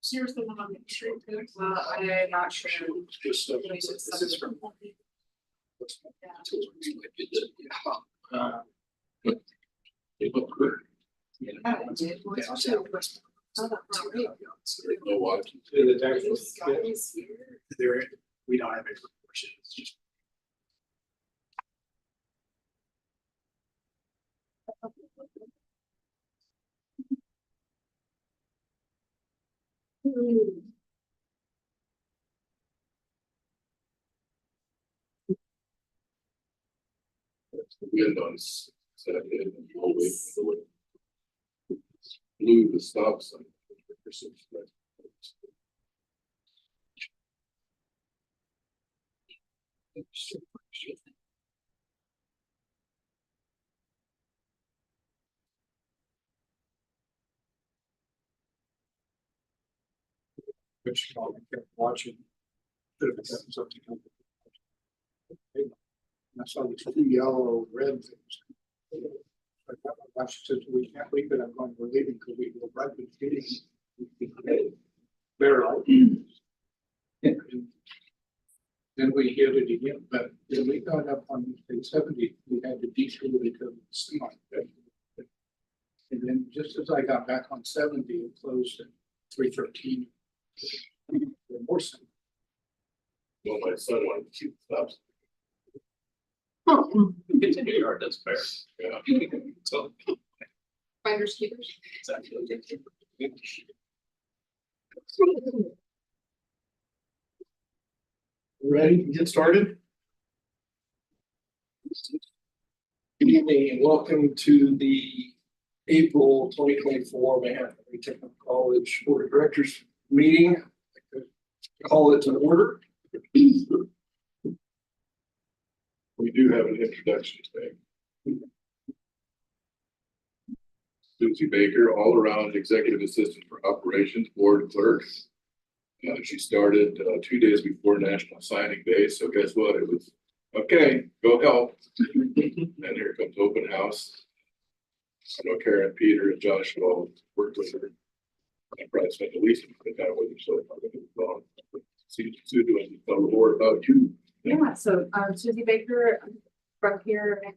Seriously, one on the street. I'm not sure. Just this is from. They look good. Yeah, it did. What's also- Oh, that's great. No watch. This guy is here. There, we don't have it for portion, it's just. The wind on Saturday and always blew the stop sign. Which I kept watching. Should have gotten something. And I saw these two yellow, red things. I thought my wife said, we can't leave it, I'm going, we're leaving because we will right with getting. Barely. And then we hit it again, but when we got up on the 70, we had to detour because of the semi. And then just as I got back on 70, it closed at 3:13. More so. Well, my son wanted to keep the stops. It's in New York, that's fair. Yeah. So, Finders keepers. exactly. Ready to get started? Good evening and welcome to the April 2024 Manhattan Technical College Board of Directors meeting. I could call it to order. We do have an introduction today. Susie Baker, all around executive assistant for operations board clerk. She started 2 days before National Signing Day, so guess what? It was, okay, go help. And here comes open house. I know Karen, Peter, and Josh all worked with her. I probably spent the least amount of time with her, so I'm going to move on. Sue, doing a little more about you. Yeah, so Susie Baker, I'm from here in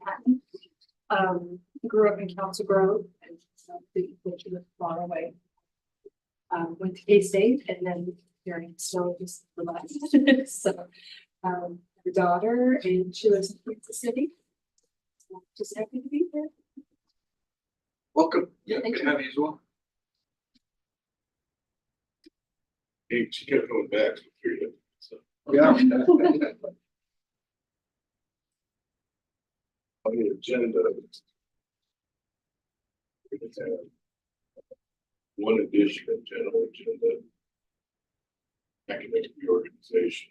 Manhattan. Grew up in Council Grove and so the was far away. Went to K-State and then here in still just relaxed. So her daughter and she lives in Kansas City. So just happy to be here. Welcome. Yeah, Thank good to you. have you as well. Hey, she kept going back. So. Yeah. On the agenda, we're going to have one addition of general agenda, academic reorganization,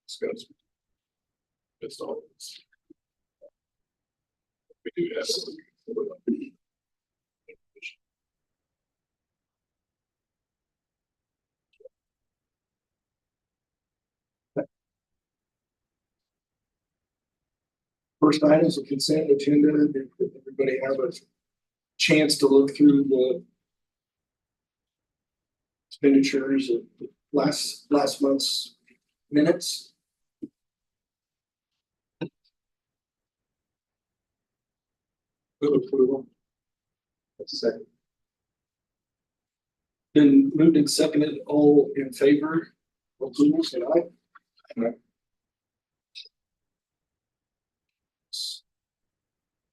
discuss. That's all. We do have. First item is a consent agenda. Did everybody have a chance to look through the expenditures of last month's minutes? Move approval. That's a second. Been moved and seconded, all in favor? Approval, say aye. Aye.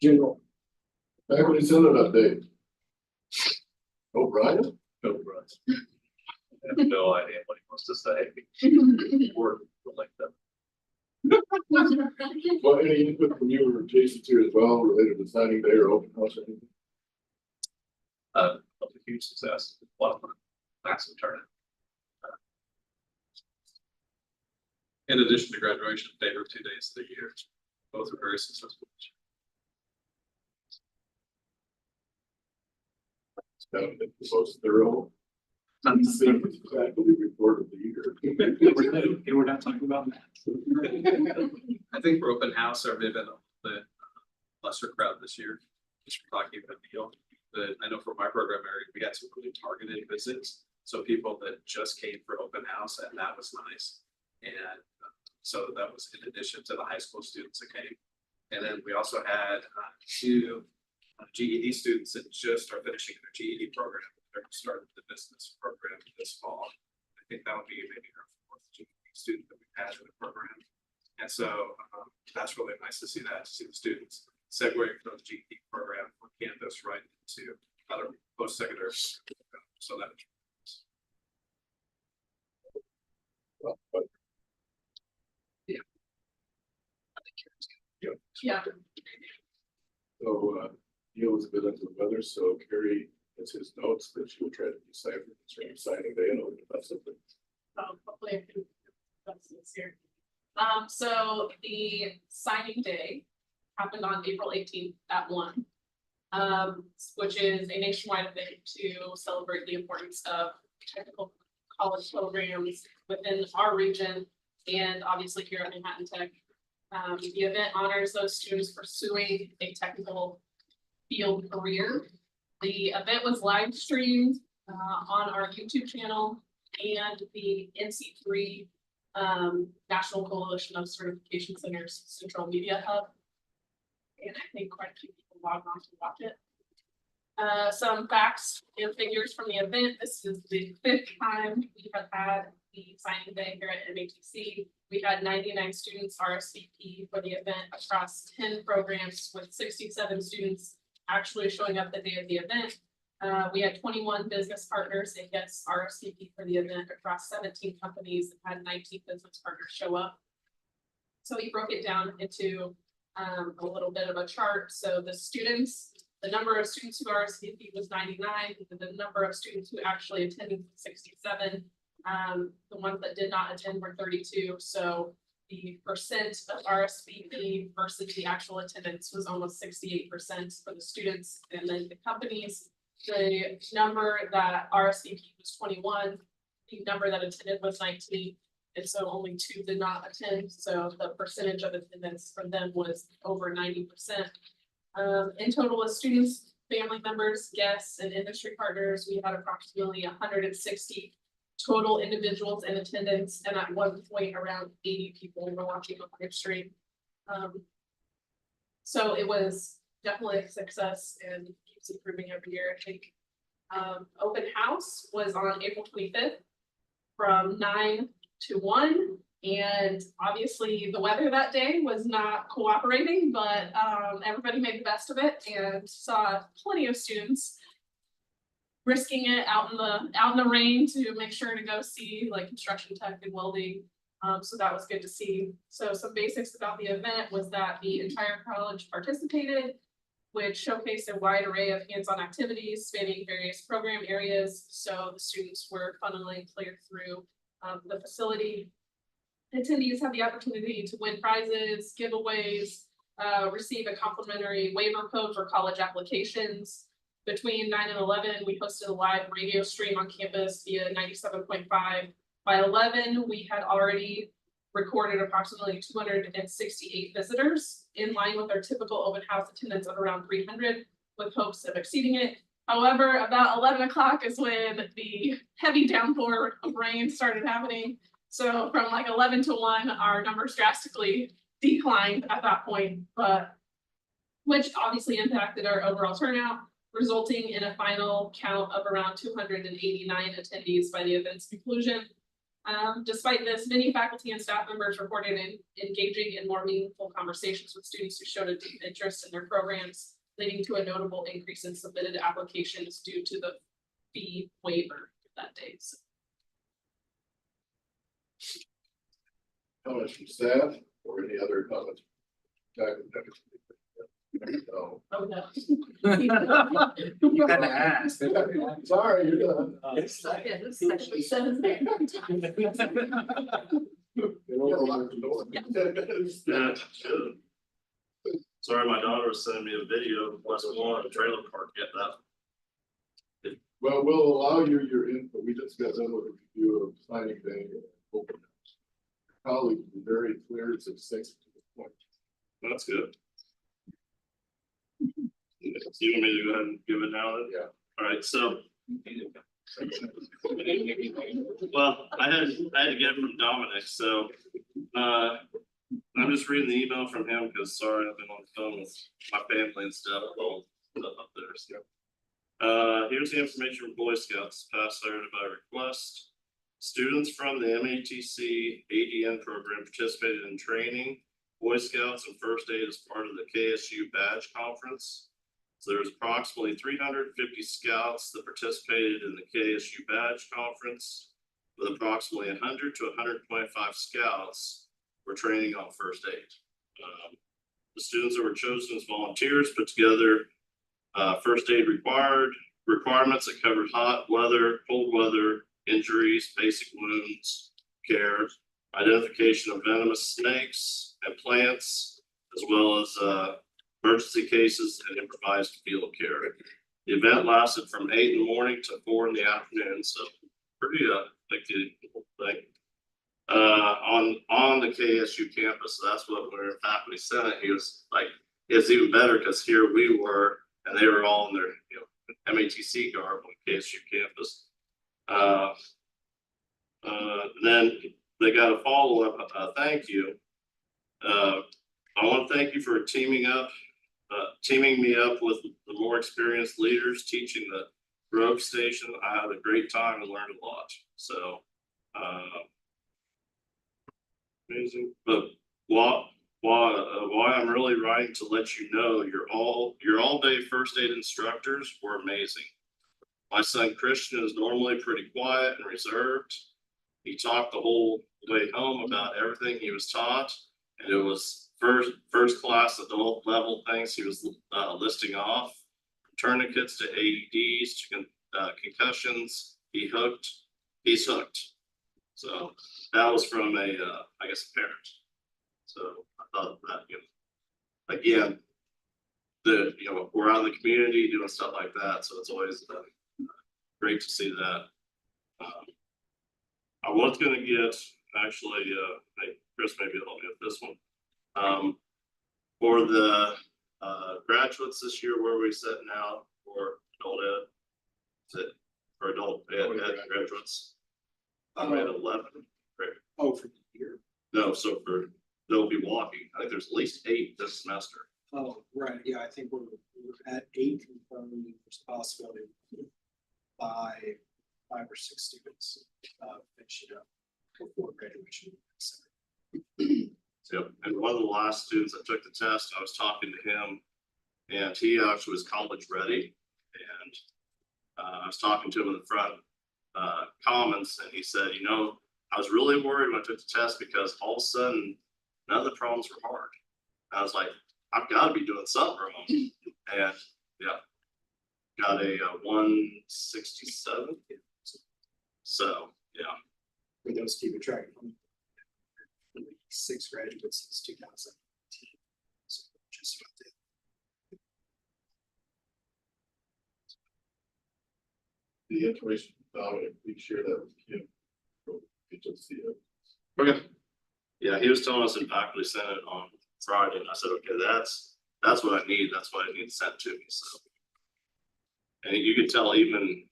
General. Faculty Senate update. O'Brien? No, Brian. I have no idea what he wants to say. Or like that. Well, any input from you or Jason's here as well related to signing day or open house? Or anything? A huge success. A lot of fun. Massive turnout. In addition to graduation, favorite 2 days of the year. Both are very successful. It's kind of the most thorough. Faculty report of the year. We're not talking about that. I think for open house, there may have been the lesser crowd this year. Just talking about the deal. But I know for my program area, we had some really targeted visits So people that just came for open house, and that was nice. And so that was in addition to the high school students that came. And then we also had two GED students that just are finishing their GED program. They're starting the business program this fall. I think that would be maybe our fourth GED student that we've had in the program. And so that's really nice to see that, to see the students segueing from the GED program on campus right into other post-secondary. So that. Well, but Yeah. so, Neil was a bit under the weather, so Carrie has his notes that she will try to decipher concerning signing day and over the rest of it. Hopefully I can. That's this here. So the signing day happened on April 18th at 1. Which is a nationwide event to celebrate the importance of technical college programs within our region and obviously here at Manhattan Tech. The event honors those students pursuing a technical field career. The event was live streamed on our YouTube channel and the NC3 National Coalition of Certification Centers Central Media Hub. And I think quite a few people logged on to watch it. Some facts and figures from the event. This is the 5th time we have had the signing day here at MATC. We had 99 students RSVP for the event across 10 programs with 67 students actually showing up the day of the event. We had 21 business partners and guests RSVP for the event across 17 companies and had 19 business partners show up. So we broke it down into a little bit of a chart. So the students, the number of students who RSVP was 99, the number of students who actually attended was 67. The ones that did not attend were 32. So the percent of RSVP versus the actual attendance was almost 68% for the students. And then the companies, the number that RSVP was 21, the number that attended was 19. And so only 2 did not attend. So the percentage of attendance from them was over 90%. In total, as students, family members, guests, and industry partners, we had approximately 160 total individuals in attendance, and at one point, around 80 people were watching the live stream. So it was definitely a success and keeps improving every year, I think. Open house was on April 25th from 9 to 1. And obviously the weather that day was not cooperating, but everybody made the best of it and saw plenty of students risking it out in the rain to make sure to go see like construction tech and welding. So that was good to see. So some basics about the event was that the entire college participated, which showcased a wide array of hands-on activities spanning various program areas. So the students were funneling clear through the facility. Attendees had the opportunity to win prizes, giveaways, receive a complimentary waiver code for college applications. Between 9 and 11, we hosted a live radio stream on campus via 97.5. By 11, we had already recorded approximately 268 visitors, in line with our typical open house attendance of around 300, with hopes of exceeding it. However, about 11 o'clock is when the heavy downpour of rain started happening. So from like 11 to 1, our numbers drastically declined at that point, but which obviously impacted our overall turnout, resulting in a final count of around 289 attendees by the event's conclusion. Despite this, many faculty and staff members reported engaging in more meaningful conversations with students who showed a deep interest in their programs, leading to a notable increase in submitted applications due to the fee waiver that day. So. Comments from staff or any other comments? No. Oh, no. You had to ask. Sorry, you're done. Yeah, this section says there. Yeah. Sorry, my daughter was sending me a video of West Lawn, a trailer park, get that. Well, we'll allow you your input. We just got done with a review of signing day. Open house. Colleagues were very clear and succinct to the point. That's good. So you want me to go ahead and give it now then? Yeah. All right, so Well, I had to get it from Dominic, so, I'm just reading the email from him, because sorry, I've been on the phone with my family and stuff, all stuff up there, so. Here's the information from Boy Scouts, passed Saturday by request. Students from the MATC ADN program participated in training, Boy Scouts and first aid as part of the KSU badge conference. So there's approximately 350 scouts that participated in the KSU badge conference, with approximately 100 to 125 scouts were training on first aid. The students that were chosen as volunteers put together first aid requirements that covered hot weather, cold weather, injuries, basic wounds, care, identification of venomous snakes and plants, as well as emergency cases and improvised field care. The event lasted from 8 in the morning to 4 in the afternoon, so pretty big thing. On the KSU campus, so that's what we're faculty senate. He was like, it's even better because here we were, and they were all in their MATC garb on KSU campus. Then they got a follow-up thank you. I want to thank you for teaming me up with the more experienced leaders teaching the Grove Station. I had a great time and learned a lot. So amazing. But why I'm really writing to let you know your all-day first aid instructors were amazing. My son Christian is normally pretty quiet and reserved. He talked the whole way home about everything he was taught, and it was first class adult level things he was listing off, tourniquets to AEDs to concussions. He's hooked. So that was from I guess a parent. So I thought that, again, we're out in the community doing stuff like that, so it's always great to see that. I was gonna get, actually, Chris maybe help me with this one. For the graduates this year, where are we setting out for adult ed? Is it for adult ed graduates? We had 11. Great. Oh, for the year? No, so they'll be walking. I think there's at least 8 this semester. Oh, right, yeah, I think we're at 8 confirmed, there's a possibility by 5 or 6 students finish it up before graduation. Yep, and one of the last students that took the test, I was talking to him, and he actually was college ready, and I was talking to him in the front commons, and he said, I was really worried when I took the test because all of a sudden none of the problems were hard. And I was like, I've got to be doing something wrong, and yeah, got a 167. So yeah. For those keeping track, 6 graduates since 2018. So just about it. The information, we share that with Kim. Get to see it. Okay. Yeah, he was telling us in faculty senate on Friday, and I said, okay, that's what I need. That's what I need sent to me. So, and you could tell even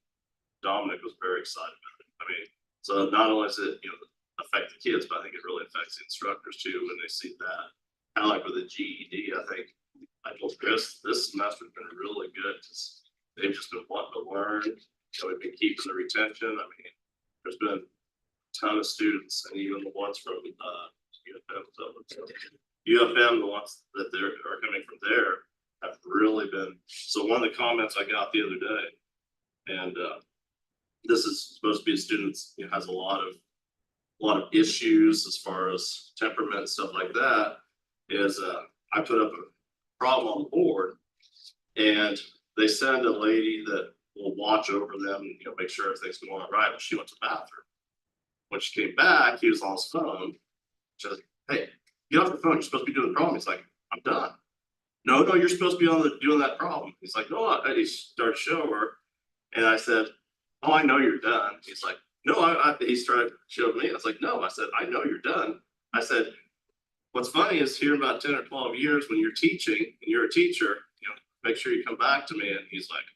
Dominic was very excited about it. I mean, so not only does it affect the kids, but I think it really affects the instructors too when they see that. Kind of like with the GED, I think I told Chris this semester has been really good because they've just been wanting to learn. We've been keeping the retention. I mean, there's been a ton of students, and even the ones from UFM, the ones that are coming from there have really been. So one of the comments I got the other day, and this is supposed to be a student who has a lot of issues as far as temperament and stuff like that, is I put up a problem on the board, and they send a lady that will watch over them, make sure everything's going right. But she went to the bathroom. When she came back, he was on his phone. She's like, hey, get off the phone. You're supposed to be doing the problem. He's like, I'm done. No, you're supposed to be doing that problem. He's like, no, he started showing her. And I said, oh, I know you're done. He's like, no, he started showing me. I was like, no, I said, I know you're done. I said, what's funny is here about 10 or 12 years when you're teaching and you're a teacher, make sure you come back to me. And he's like,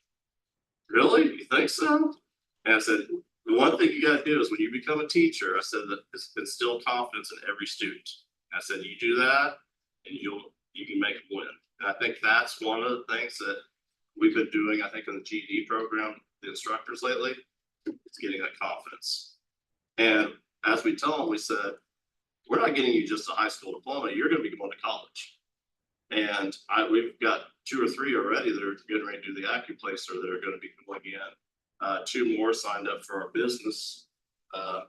really? You think so? And I said, the one thing you gotta do is when you become a teacher, I said that is instill confidence in every student. I said, you do that and you can make them win. And I think that's one of the things that we've been doing, I think in the GED program, the instructors lately, is getting that confidence. And as we tell them, we said, we're not getting you just a high school diploma, you're gonna be going to college. And we've got 2 or 3 already that are getting ready to do the AccuPlacer that are gonna be going in. 2 more signed up for our business. A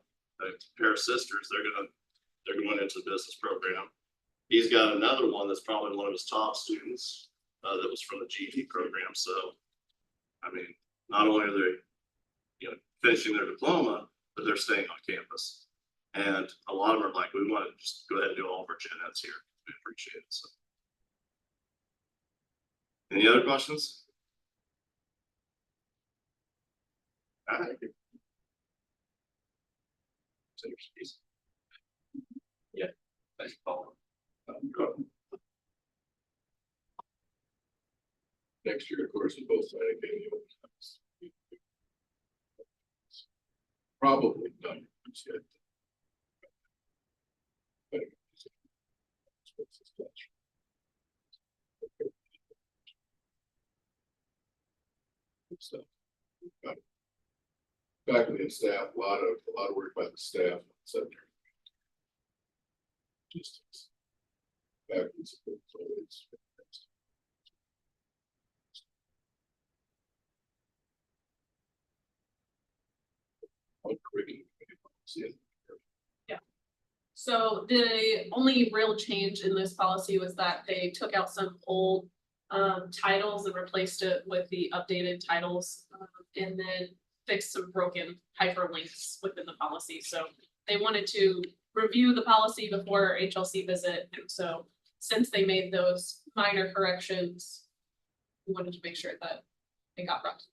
pair of sisters, they're going into the business program. He's got another one that's probably one of his top students that was from the GED program. So, I mean, not only are they, finishing their diploma, but they're staying on campus. And a lot of them are like, we want to just go ahead and do all of our gen eds here. We appreciate it. So. Any other questions? All right. Yeah, thanks, Paul. Next year, of course, is both signed again. Probably not yet. Stuff. Faculty and staff, a lot of work by the staff. Just faculty support, so it's fantastic. On curriculum, see it. So the only real change in this policy was that they took out some old titles and replaced it with the updated titles, and then fixed some broken hyperlinks within the policy. So they wanted to review the policy before HLC visit, and so since they made those minor corrections, we wanted to make sure that it got brought to the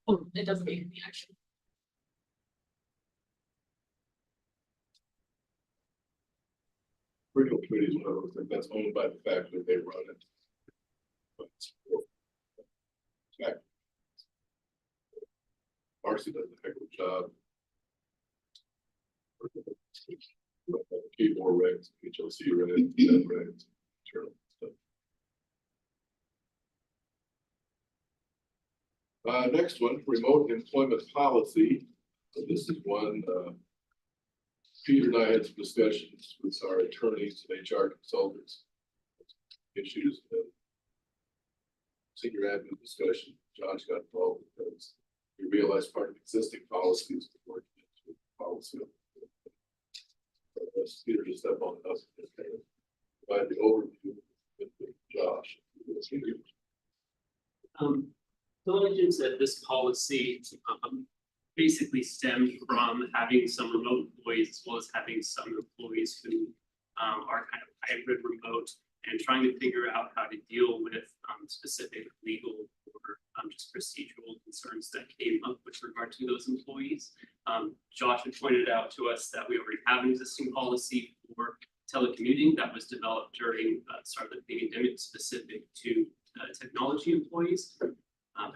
board. It doesn't need any action. Curriculum committee is one of those things that's owned by the faculty, they run it. But Marcy does a heck of a job. Keyboard regs, HLC regs, regs, internal stuff. Next one, remote employment policy. So this is one, Peter and I had some discussions with our attorneys and HR consultants. Issues, senior admin discussion, Josh got involved because we realized part of existing policies were working into policy. Peter just step on us and provide the overview with Josh. So like Jim said, this policy basically stemmed from having some remote employees as well as having some employees who are kind of hybrid remote and trying to figure out how to deal with specific legal or just procedural concerns that came up with regard to those employees. Josh had pointed out to us that we already have an existing policy for telecommuting that was developed during the start of the pandemic specific to technology employees.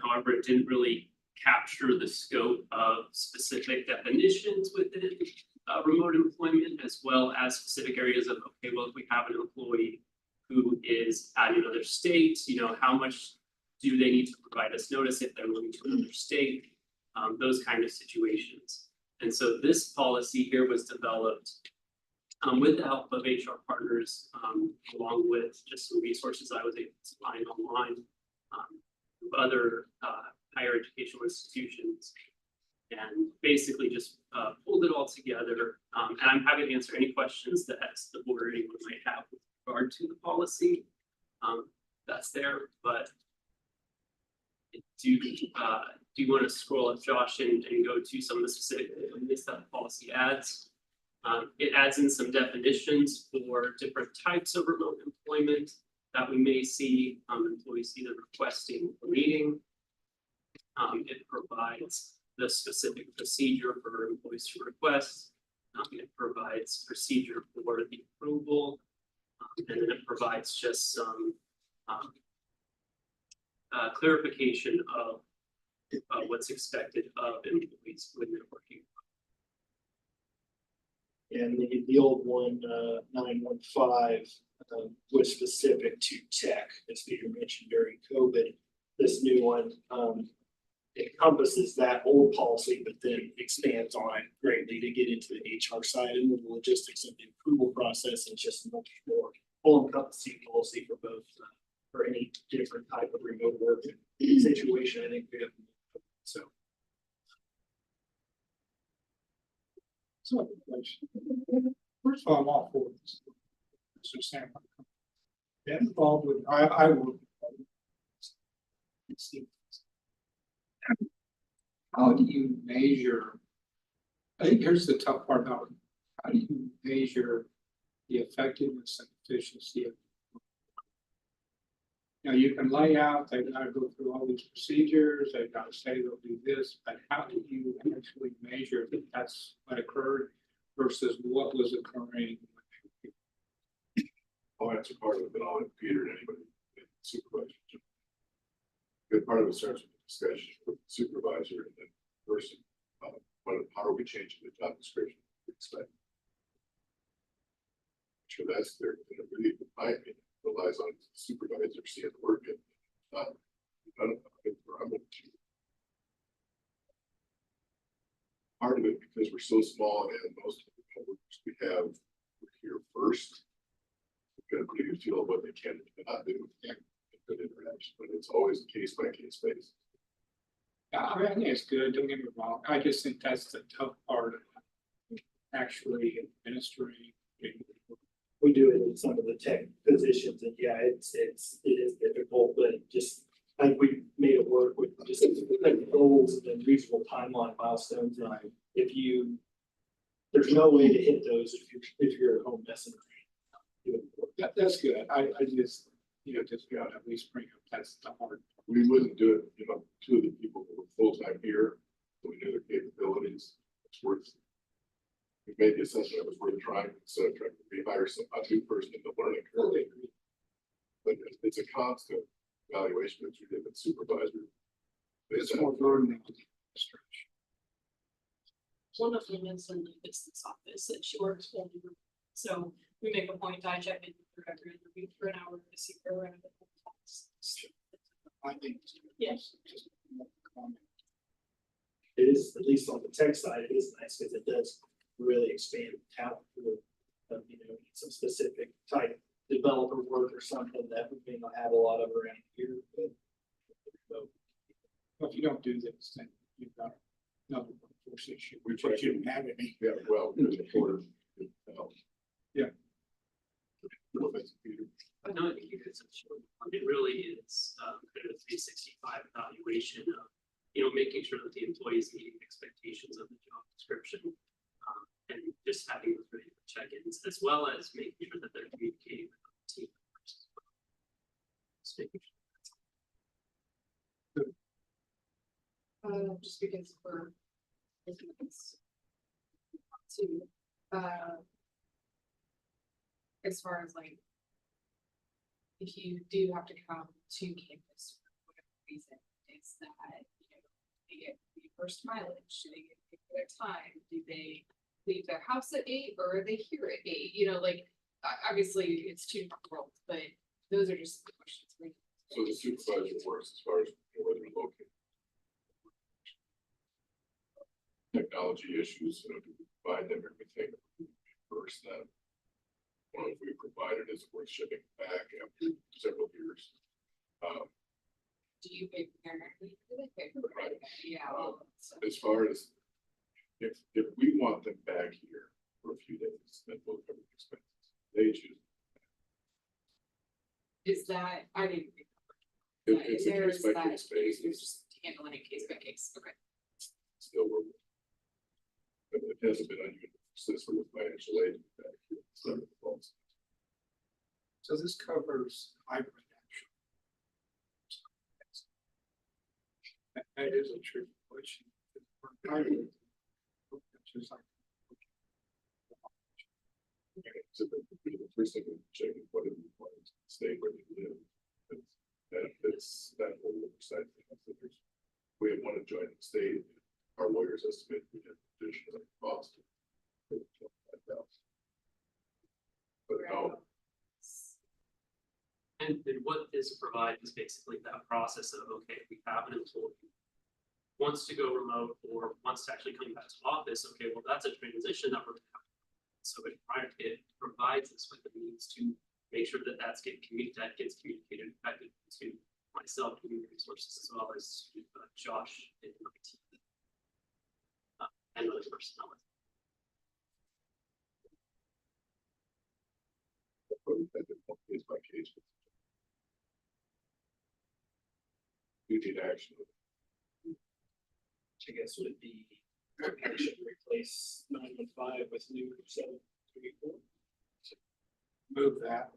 However, it didn't really capture the scope of specific definitions within remote employment, as well as specific areas of, okay, well, if we have an employee who is at another state, how much do they need to provide us notice if they're moving to another state, those kind of situations. And so this policy here was developed with the help of HR partners, along with just some resources I was able to find online, other higher educational institutions, and basically just pulled it all together. And I'm happy to answer any questions that the board or anyone might have with regard to the policy. That's there, but do you want to scroll up, Josh, and go to some of the specific elements that the policy adds? It adds in some definitions for different types of remote employment that we may see employees either requesting a meeting. It provides the specific procedure for employees to request. It provides procedure for the approval. And then it provides just some clarification of what's expected of employees when they're working. And the old one, 915, was specific to tech, as Peter mentioned during COVID. This new one, encompasses that old policy, but then expands on it greatly to get into the HR side and the logistics of the approval process, and just much more full encompassing policy for both, for any different type of remote work situation. I think we have, so. So, first of all, I'm all for this. Mr. Sam. Get involved with, I would. How do you measure? I think here's the tough part about it. How do you measure the effectiveness and efficiency of? Now, you can lay out, they've got to go through all these procedures, they've got to say they'll do this, but how do you actually measure that that's what occurred versus what was occurring? I'll answer part of it, but I'll let Peter and anybody supervise. Good part of it starts with the discussion with the supervisor and then person. How are we changing the job description? Expect. Sure, that's clear. And it really, in my opinion, relies on the supervisor seeing the work and I don't know. I'm part of it because we're so small and most of the coworkers we have we're here first. We've got a pretty good feel of what they can and cannot do. Good interaction, but it's always a case by case basis. Yeah, I mean, I think it's good, don't get me wrong, I just think that's the tough part of actually administering. We do it in some of the tech positions, and yeah, it is difficult, but just, I think we made it work with just like goals and then reasonable timeline milestones, and there's no way to hit those if you're at home messing around. That's good, I just, just got to at least bring up, that's the hard. We wouldn't do it, two of the people who were full-time here, so we knew their capabilities, it's worth. We made the assessment it was worth trying, instead of trying to rehire a new person in the learning curve. But it's a constant evaluation that you did with supervisor. It's more burden. One of them is in the business office and she works fully remote. So we make a point, I check in for every interview for an hour to see where we're at. I think. Yes. Just more comment. It is, at least on the tech side, it is nice because it does really expand talent pool. Some specific type developer work or something that we may not have a lot of around here. But Well, if you don't do this, then you've got another workforce issue, We which try you didn't have any. Yeah, well, there's a quarter. Yeah. No, thanks, Peter. But no, I think you guys have shown, it really is kind of a 365 evaluation of, making sure that the employees meet expectations of the job description. And just having those regular check-ins, as well as making sure that they're communicating with the team members as well. Just making sure Just because we're looking at this. As far as like, if you do have to come to campus for whatever reason, is that, they get reimbursed mileage, do they get paid for their time, do they leave their house at 8 or are they here at 8? Obviously it's two different worlds, but those are just the questions. So the supervisor works as far as where they're located. Technology issues, do we provide them everything first then? Or if we provide it, is it worth shipping back after several years? Do you pay for their, do they pay for Right. Yeah. all of that stuff. As far as if we want them back here for a few days, then we'll cover the expenses. They choose. Is that, I didn't. If it's a case by case You're basis, just handling it case by case, okay. still work. But it hasn't been unusual system with financial aid back here. So it falls. So this covers hybrid action. That is a tricky question. Hybrid, which is like, So the first thing we check is what is the point to stay where they live. That's that whole oversight thing. We have one adjoining state, our lawyers estimate we have additional cost. But no, And what this provides is basically that process of, okay, we have an employee wants to go remote or wants to actually come back to office, okay, well, that's a transition that we're gonna have. So it provides us with the means to make sure that that gets communicated effectively to myself, human resources, as well as Josh and my team. And other personnel. case by case. You need action. I guess would be should replace 915 with new 734. Move that.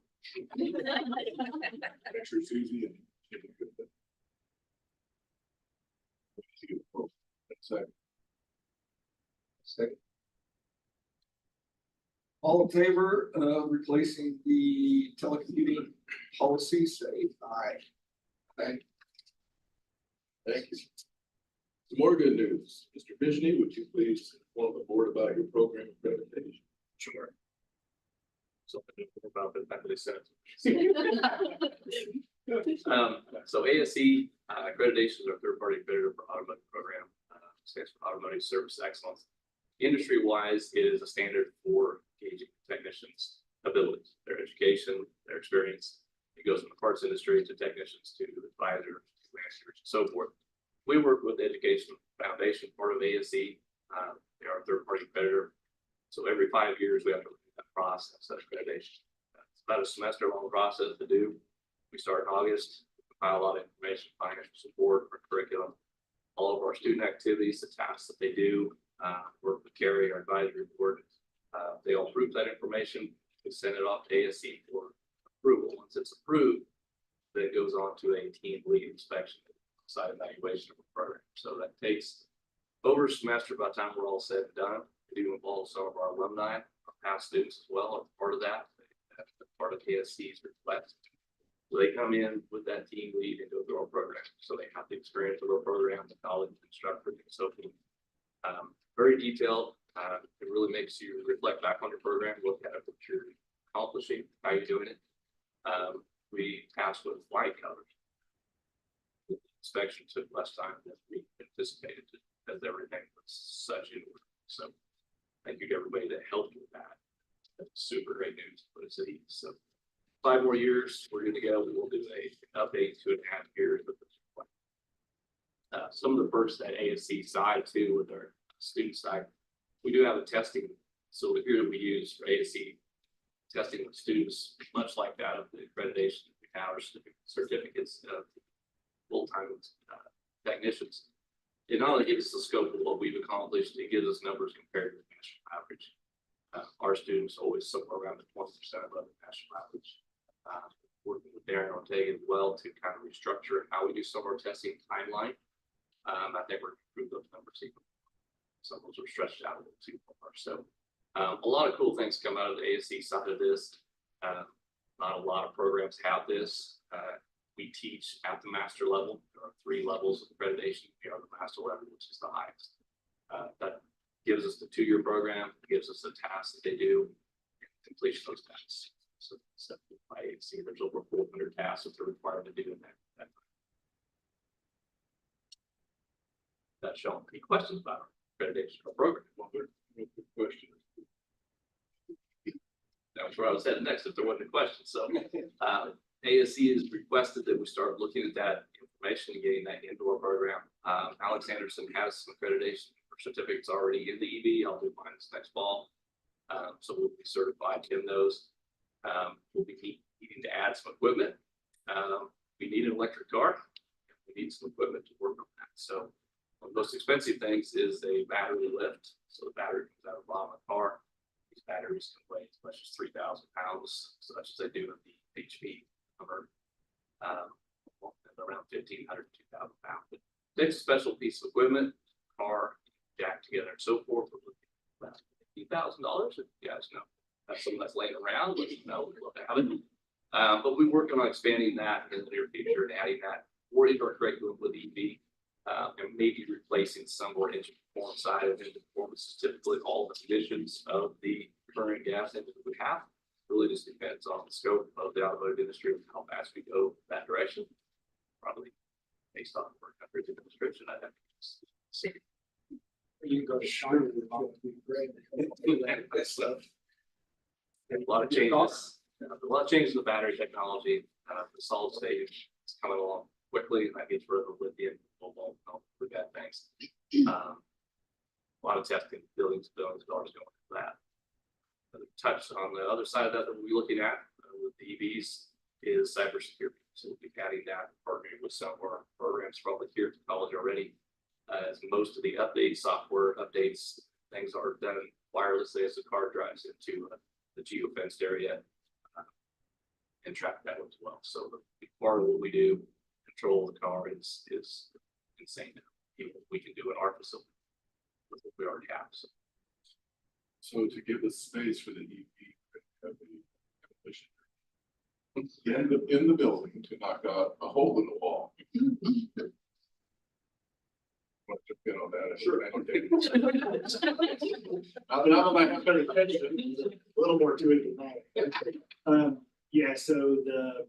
Extra Susie and. Second. Second. All in favor of replacing the telecommuting policy, say aye. Aye. Thank you. Some more good news. Mr. Bijny, would you please inform the board about your program accreditation? Sure. Something about the fact that they said. So ASE accreditation is our third-party accreditor for automotive program, stands for Automotive Service Excellence. Industry-wise, it is a standard for gauging technicians' abilities, their education, their experience. It goes from the parts industry to technicians to advisors, to managers, and so forth. We work with the Education Foundation, part of ASE. They are a third-party accreditor. So every 5 years, we have to look at that process, that accreditation. It's about a semester-long process to do. We start in August, compile a lot of information, financial support, our curriculum, all of our student activities, the tasks that they do, work with Carrie, our advisory board. They all approve that information. We send it off to ASE for approval. Once it's approved, then it goes on to a team lead inspection, site evaluation of the program. So that takes over a semester by the time we're all said and done. We do involve some of our alumni, our past students as well, are part of that. That's part of ASC's request. So they come in with that team lead and go through our program. So they have the experience of our program, the college instructor, and so forth. Very detailed. It really makes you reflect back on your program, look at what you're accomplishing, how you're doing it. We pass with flying colors. The inspection took less time than we anticipated because everything was such in order. So thank you to everybody that helped with that. That's super great news, but it's at ease. So 5 more years, we're good to go. We will do a update 2.5 years with this. Some of the perks that ASC side too with our student side, we do have a testing facility here that we use for ASC testing with students, much like that of the accreditation that we have, our certificates of full-time technicians. It not only gives us the scope of what we've accomplished, it gives us numbers compared to the national average. Our students always somewhere around the 20% above the national average. Working with Darren Ortega as well to kind of restructure how we do some of our testing timeline. I think we're improving those numbers even. Some of those are stretched out a little too far. So a lot of cool things come out of the ASC side of this. Not a lot of programs have this. We teach at the master level. There are 3 levels of accreditation. We are the master level, which is the highest. That gives us the 2-year program, gives us the tasks that they do, and completion of those tasks. So by ASC, there's over 400 tasks that they're required to do in that time. That's Sean. Any questions about our accreditation or program? Well, there are no good questions. That's where I was heading next if there wasn't a question. So ASC has requested that we start looking at that information and getting that into our program. Alex Anderson has some accreditation for certificates already in the EV. I'll do mine this next fall. So we'll be certified in those. We'll be needing to add some equipment. We need an electric car. We need some equipment to work on that. So one of the most expensive things is a battery lift. So the battery comes out of the bottom of the car. These batteries can weigh as much as 3,000 pounds, such as they do in the HP number, around 1,500 to 2,000 pounds. It takes a special piece of equipment, car, jack together, and so forth. About $50,000, if you guys know. have some that's laying around, but we'd love to have it. But we're working on expanding that in the near future and adding that more into our curriculum with EV. And maybe replacing some more engine performance side of engine performance, is typically all the emissions of the current gas engine that we have. Really just depends on the scope of the automotive industry and how fast we go that direction. Probably based on our country's administration, I have to see. You can go to Charlotte, it would be great. A lot of changes, in the battery technology, the solid state is coming along quickly, and that gets rid of the lithium, cobalt, the bad things. A lot of testing, buildings, dollars going into that. Touch on the other side of that we'll be looking at with the EVs is cybersecurity. So we'll be adding that, partnering with some of our programs probably here at the college already. As most of the updates, software updates, things are done wirelessly as the car drives into the geo-fenced area and track that as well. So the part of what we do, control the car is insane. Even we can do in our facility with what we already have. So to give us space for the EV, in the building to knock out a hole in the wall. Want to get on that? Sure. Now that I have better attention. A little more to it than that. Yeah, so the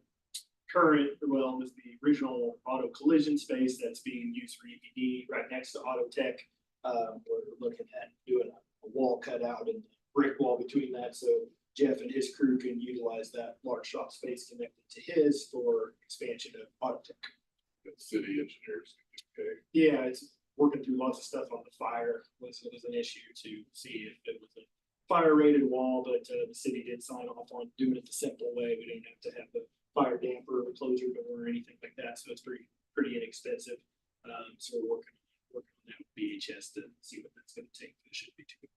current, well, was the original auto collision space that's being used for EPD right next to Auto Tech. We're looking at doing a wall cut out and a brick wall between that, so Jeff and his crew can utilize that large shop space connected to his for expansion of Auto Tech. City engineers. Okay. Yeah, it's working through lots of stuff on the fire was an issue to see if it was a fire rated wall, but the city did sign off on doing it the simple way. We didn't have to have the fire damper or closure door or anything like that, so it's pretty inexpensive. So we're working on that with BHS to see what that's going to take. It should be too.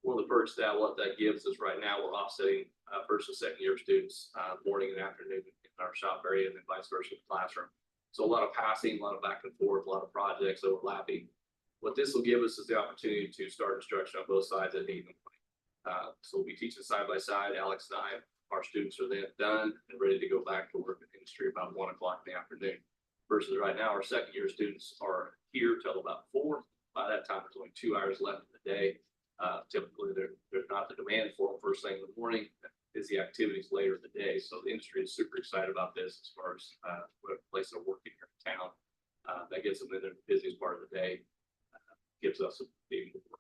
One of the perks that what that gives us right now, we're offsetting first and second year students morning and afternoon in our shop area and then vice versa in the classroom. So a lot of passing, a lot of back and forth, a lot of projects overlapping. What this will give us is the opportunity to start instruction on both sides at 8 in the morning. So we'll be teaching side by side. Alex and I, our students are then done and ready to go back to work in the industry about 1 o'clock in the afternoon. Versus right now, our second year students are here till about 4. By that time, there's only 2 hours left in the day. Typically, there's not the demand for them first thing in the morning. Is the activities later in the day. So the industry is super excited about this as far as what place they're working here in town. That gets them in the busiest part of the day. Gives us a more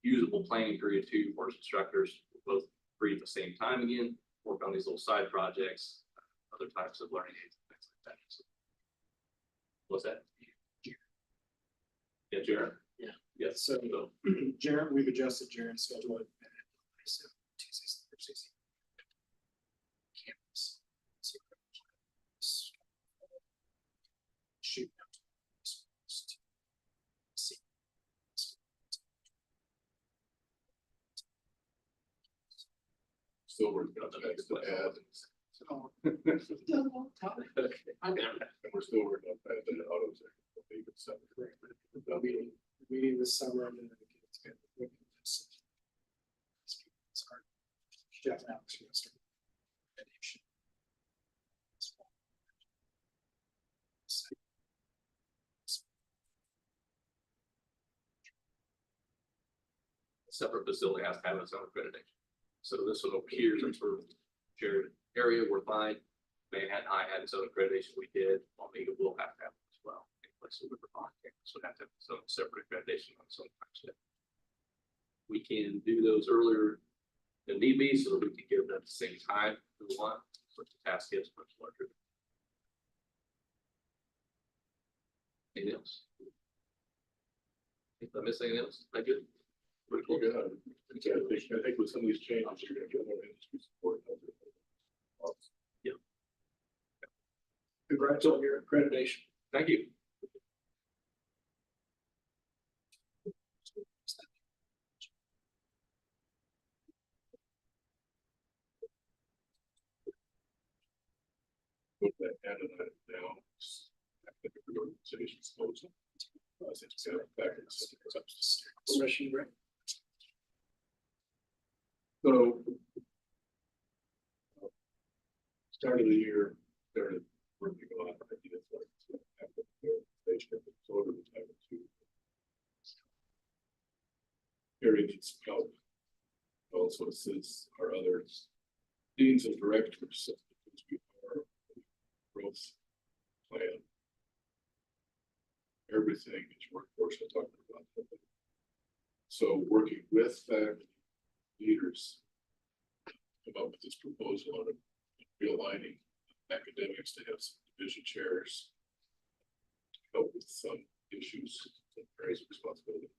usable planning period too for instructors. We're both free at the same time again, work on these little side projects, other types of learning aids, things like that. So, what's that? Yeah, Jared. Yeah. Yes. So Jared, we've adjusted Jared's schedule. So Tuesdays, Thursdays. Campus. Shoot. Still working on the next to add. And we're still working on that in autos. Meeting this summer and then it's good. Jeff and Alex are gonna start. Separate facility has to have its own accreditation. So this one over here is sort of shared area, we're fine. Manhattan High had its own accreditation, we did, Omega will have to have it as well. So we have to have its own separate accreditation on some types. We can do those earlier than need be, so that we can give them at the same time if we want, but the task is much larger. Anything else? If I miss anything else, I good. Pretty cool. I think with some of these changes, you're gonna get more industry support. Yeah. Congrats on your accreditation. Thank you. Put that hand in that now. I think the organization's closing. Back in the Rushing, right? So. Start of the year, started working on ideas like. Sort of the type of two. Harry needs some help. Also assists our other deans and directors. Because we are growth plan. Everything is workforce I talked about. So working with faculty leaders. Come up with this proposal on realigning academics to have some division chairs. Help with some issues, some areas of responsibility.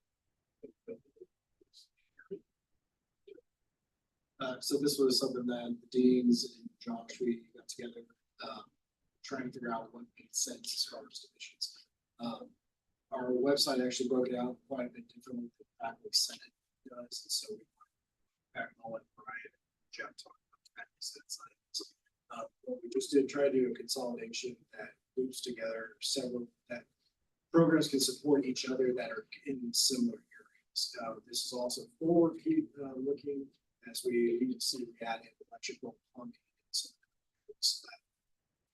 So this was something that the deans and Josh, we got together, trying to figure out what made sense as far as divisions. Our website actually broke it out quite a bit differently than the faculty senate does, and so we back all and Brian and Jeff talked about the faculty senate side. What we just did try to do a consolidation that loops together several that programs can support each other that are in similar areas. This is also forward looking as we see we add in electrical plumbing and some so that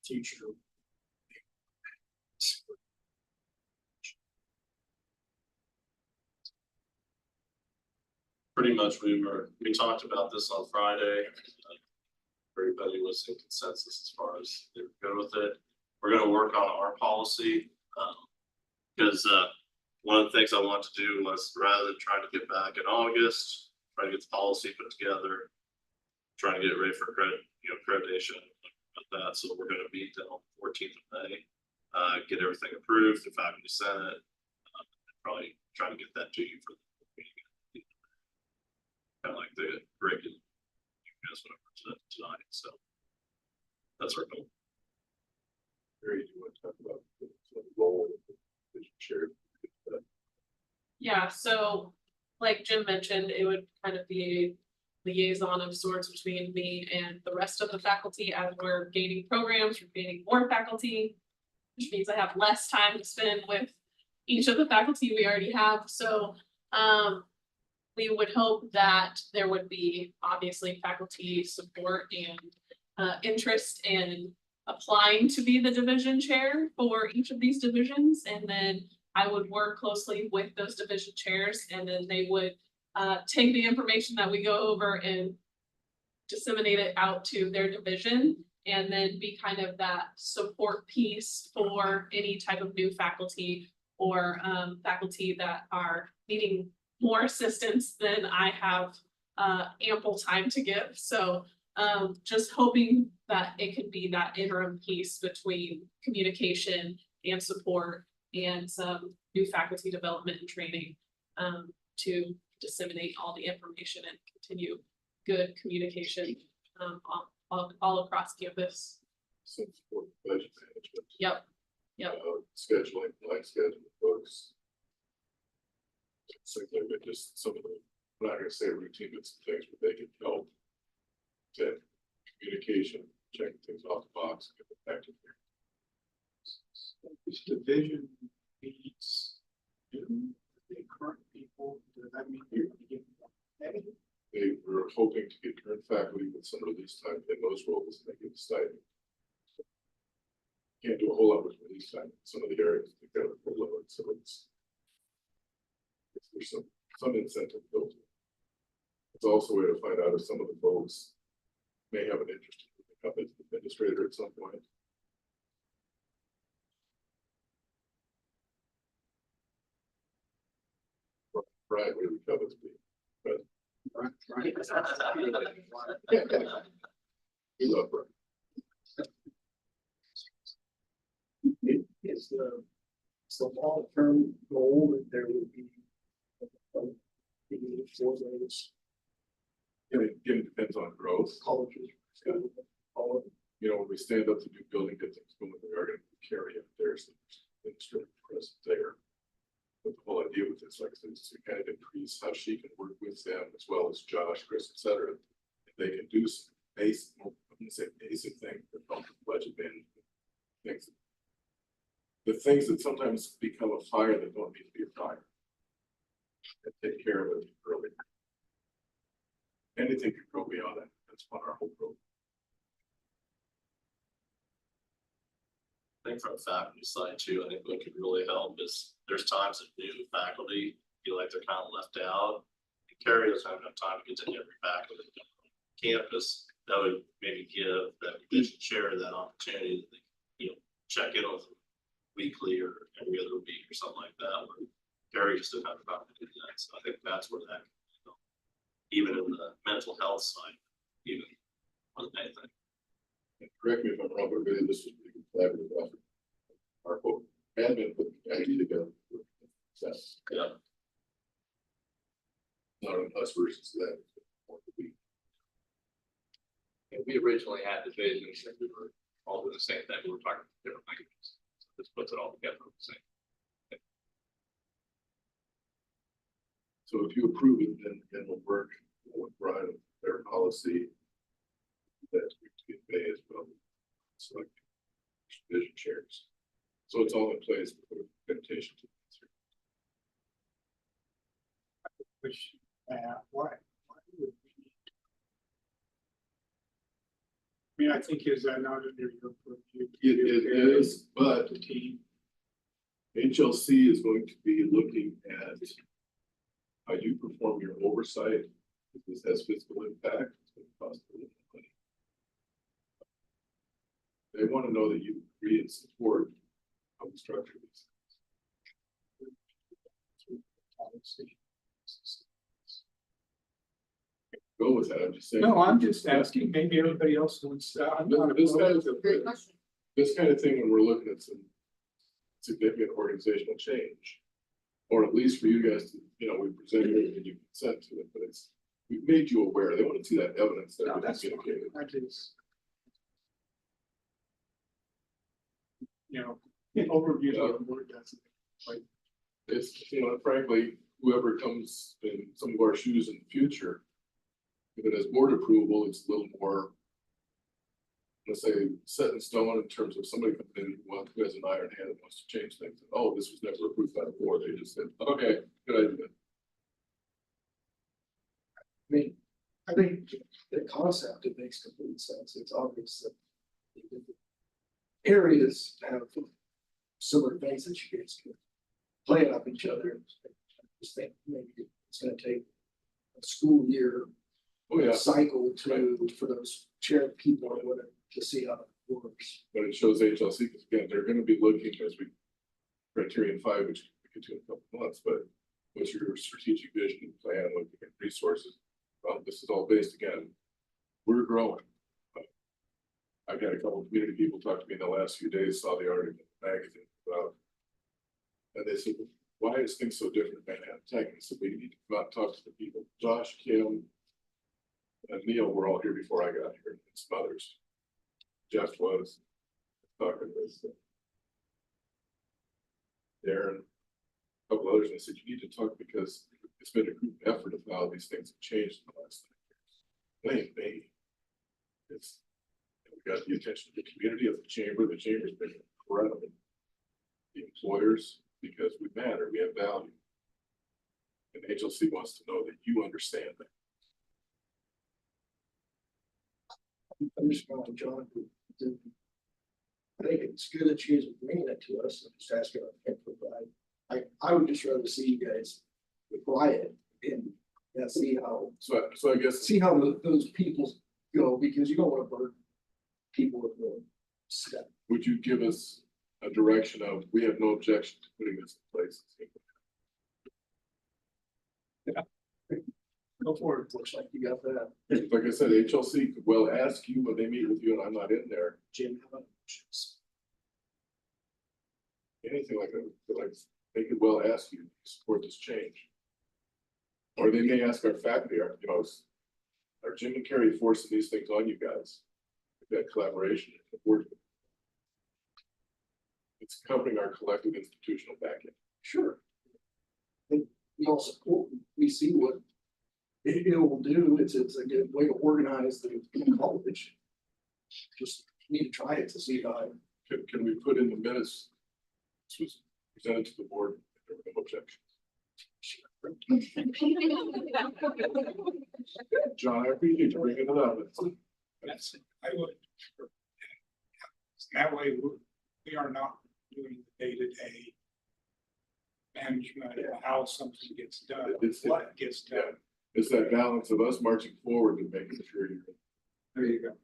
future. Pretty much we talked about this on Friday. Everybody was in consensus as far as they're good with it. We're gonna work on our policy. Because one of the things I want to do was rather than trying to get back in August, try to get the policy put together, trying to get it ready for accreditation of that. So we're gonna meet on 14th of May, get everything approved, the faculty senate, probably try to get that to you for the meeting. Kind of like the curriculum you guys went over tonight. So that's our goal. Harry, do you want to talk about the role of the division chair? Yeah, so like Jim mentioned, it would kind of be a liaison of sorts between me and the rest of the faculty as we're gaining programs, we're gaining more faculty, which means I have less time to spend with each of the faculty we already have. So we would hope that there would be obviously faculty support and interest in applying to be the division chair for each of these divisions, and then I would work closely with those division chairs, and then they would take the information that we go over and disseminate it out to their division, and then be kind of that support piece for any type of new faculty or faculty that are needing more assistance than I have ample time to give. So just hoping that it could be that interim piece between communication and support and some new faculty development and training to disseminate all the information and continue good communication all across campus. Some support budget management. Yep. Yep. Scheduling, like scheduling books. Simply, but just some of the, I'm not gonna say routine, but some things where they can help. To communication, checking things off the box, get it back to there. This division needs new, the current people, does that mean you're gonna give them? They were hoping to get current faculty with some release time in those roles, and they get a stipend. Can't do a whole lot with release time in some of the areas, they got a full load, so there's some incentive built in. It's also a way to find out if some of the folks may have an interest in becoming an administrator at some point. Brian really covers me, but we love Brian. Is the long-term goal that there would be four days Again, it depends on growth. colleges? You know, when we stand up to do building, get things going, we are going to carry up there's the administrative presence there. But the whole idea with this, like I said, is to kind of increase how she can work with them as well as Josh, Chris, et cetera. If they can do some basic, I'm gonna say basic things that help with budget management, things. The things that sometimes become a fire that don't need to be a fire. And take care of it early. anything could go beyond that. That's what our whole program. I think from a faculty side too, I think what could really help is there's times that new faculty feel like they're kind of left out. Carrie doesn't have enough time to get to every faculty on campus. That would maybe give that division chair that opportunity that they, check in with them weekly or every other week or something like that. Where Carrie used to have about to do that. So I think that's where that, even in the mental health side, even more than anything. And correct me if I'm wrong, but really this was a collaborative effort. Our book admin put the idea together. Success. Yeah. Not on us versus them. And we originally had divisions that we were all doing the same thing, we were talking different languages. So this puts it all together the same. So if you approve it, then we'll work with Brian, their policy. That we can pay as well. Select vision chairs. So it's all in place for invitation to. Which, why would we need? I mean, I think is that not under your purview? It is, but The team, HLC is going to be looking at how you perform your oversight. This has physical impact. It's going to cost a little money. They want to know that you agree and support how we structure these. Go with that. I'm just saying. no, I'm just asking, maybe everybody else wants, I'm not. This kind of, Great question. this kind of thing, when we're looking at some significant organizational change. Or at least for you guys to, we presented it and you consent to it, but we've made you aware. They want to see that evidence that No, we've that's communicated. I just. Overview of the board doesn't. It's, frankly, whoever comes in some of our shoes in the future. If it has board approval, it's a little more. Let's say set in stone in terms of somebody comes in who has an iron hand and wants to change things. Oh, this was never approved by the board. They just said, okay, good idea. I mean, I think the concept, it makes complete sense. It's obvious that areas have similar things that you guys can play off each other. I just think maybe it's gonna take a school year Oh, yeah, cycle for those chair people or whatever to see how it works. but it shows HLC, because again, they're gonna be looking as we. Criterion 5, which we could do in a couple of months, but what's your strategic vision and plan, looking at resources? This is all based again, we're growing. I've had a couple of community people talk to me in the last few days, saw the article in the magazine about. And they said, why is things so different in Manhattan Tech? And so we need to come out and talk to the people. Josh, Kim, and Neil were all here before I got here, and some others. Jeff was talking with Darren, a couple others, and I said, you need to talk because it's been a group effort of how these things have changed in the last 9 years. Maybe it's, we got the attention of the community, of the chamber's been incredible. The employers, because we matter, we have value. And HLC wants to know that you understand that. I'm just going to John. I think it's good that you guys are bringing it to us and just asking our input, but I would just rather see you guys quiet and see how So I guess, those people go, because you don't want to burden people with the step. would you give us a direction of, we have no objection to putting this in place? Go for it. Looks like you got that. Like I said, HLC could well ask you when they meet with you and I'm not in there, Jim, how about options? anything like that, like, they could well ask you to support this change. Or they may ask our faculty, are Jim and Carrie forcing these things on you guys? That collaboration, it's covering our collective institutional backend. Sure. And we all support, we see what it will do. It's a good way to organize the college. Just need to try it to see how. Can we put in the minutes? This was presented to the board, if there were no objections. John, I appreciate you bringing it up. That's, I would. That way, we are not doing the day-to-day management of how something gets done, what gets done. It's that balance of us marching forward and making sure you're. There you go.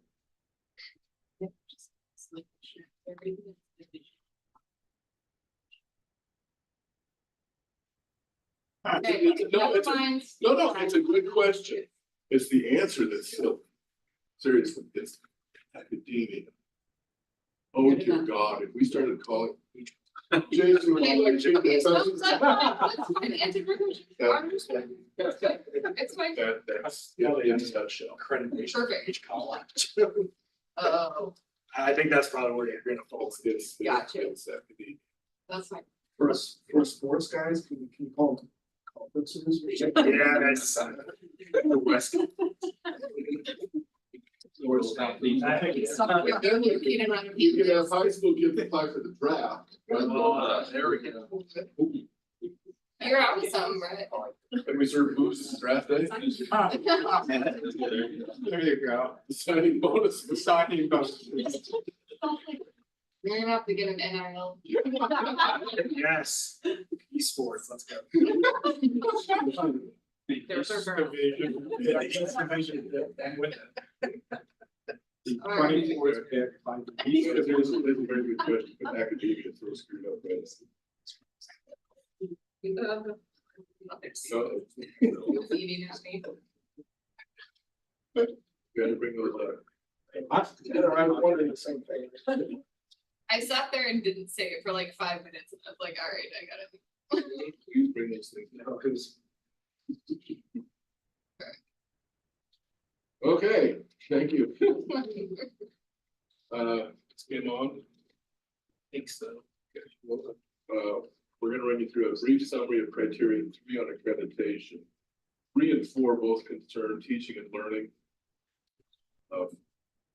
No, it's a good question. It's the answer that's silly. Seriously, it's academia. Oh dear God, if we started calling. Jason, would you like to change It's fine. That's, yeah, in a nutshell. Accreditation. Perfect. Each college. Oh, I think that's probably where you're gonna fall. It's Gotcha. it's academia. that's fine. For us, for sports guys, can you call them conferences? Yeah, that's. West. I think it's. You can have high school kids apply for the draft. There we go. You're out with some, right? And we serve booze as draft day. There you go. Signing bonus. The signing bonus. You're gonna have to get an NIL. Yes, esports, let's go. There's our girl. The 24th pick by the. There's a very good question, but academia is so screwed up, right? So. Eating at me. Gotta bring those up. I was wondering the same thing. I sat there and didn't say it for like 5 minutes, and I was like, all right, I got it. Please bring those things up. Because Okay, thank you. It's game on. Think so. We're gonna run you through a brief summary of criteria 3 on accreditation. 3 and 4 both concern teaching and learning.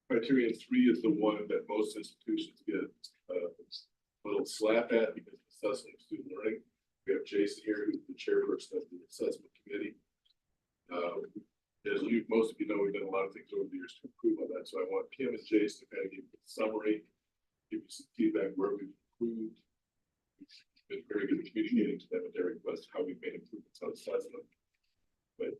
Criterion 3 is the one that most institutions get a little slap at because of assessment of student learning. We have Jason here, who's the chairperson of the assessment committee. As most of you know, we've done a lot of things over the years to improve on that. So I want Kim and Jason to kind of give you a summary, give you some feedback where we've improved. We've been very good at communicating to them at their request how we've made improvements on assessment. But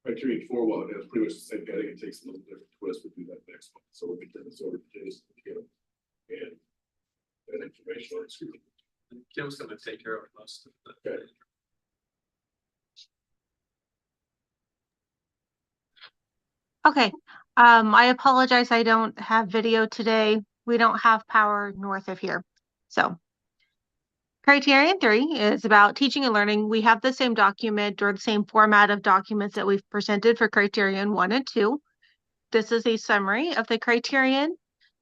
criterion 4, while it has pretty much the same heading, it takes a little different twist. We'll do that next month. So we'll turn this over to Jason and Kim and that information on the screen. Kim's gonna take care of most of the. Okay. Okay, I apologize, I don't have video today. We don't have power north of here. So criterion 3 is about teaching and learning. We have the same document or the same format of documents that we've presented for criterion 1 and 2. This is a summary of the criterion.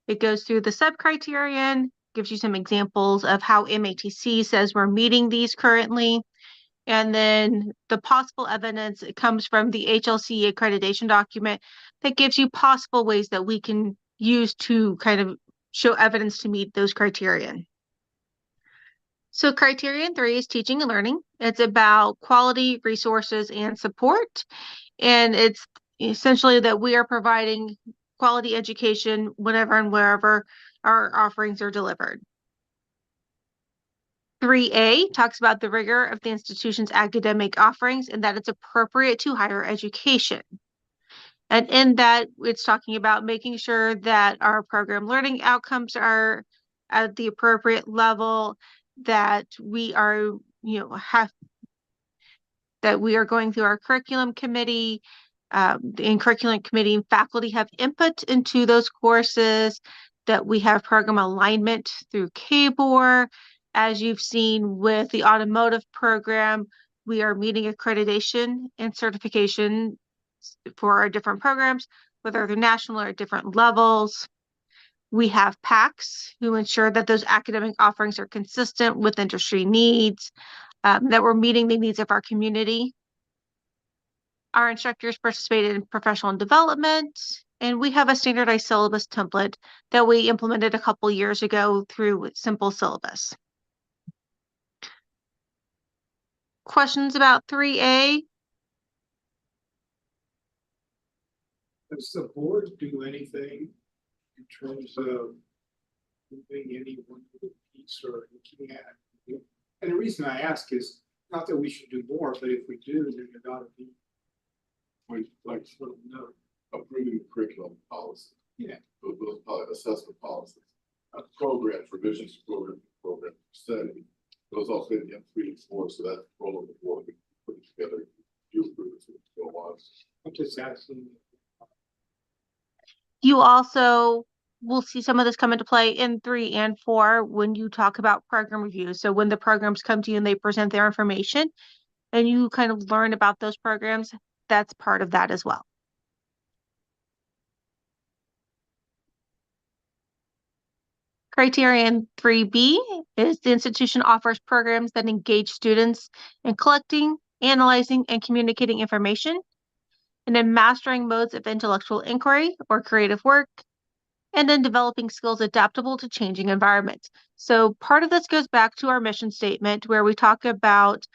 It goes through the sub-criterion, gives you some examples of how MATC says we're meeting these currently. And then the possible evidence, it comes from the HLC accreditation document that gives you possible ways that we can use to kind of show evidence to meet those criterion. So criterion 3 is teaching and learning. It's about quality, resources, and support. And it's essentially that we are providing quality education whenever and wherever our offerings are delivered. 3A talks about the rigor of the institution's academic offerings and that it's appropriate to higher education. And in that, it's talking about making sure that our program learning outcomes are at the appropriate level, that we are, that we are going through our curriculum committee, and curriculum committee and faculty have input into those courses, that we have program alignment through KBOR. As you've seen with the automotive program, we are meeting accreditation and certification for our different programs, whether they're national or at different levels. We have PACs who ensure that those academic offerings are consistent with industry needs, that we're meeting the needs of our community. Our instructors participated in professional development, and we have a standardized syllabus template that we implemented a couple years ago through Simple Syllabus. Questions about 3A? Does the board do anything in terms of moving anyone to the piece or looking at? And the reason I ask is not that we should do more, but if we do, then it ought to be Like sort of note. approving the curriculum policy. Yeah. Those assessment policies, programs, revisions to program study. Those all fit in 3 and 4, so that's the role of the board. We put it together, you approve it, so it go on. I'm just asking. You also will see some of this come into play in 3 and 4 when you talk about program reviews. So when the programs come to you and they present their information and you kind of learn about those programs, that's part of that as well. Criterion 3B is the institution offers programs that engage students in collecting, analyzing, and communicating information, and in mastering modes of intellectual inquiry or creative work, and in developing skills adaptable to changing environments. So part of this goes back to our mission statement where we talk about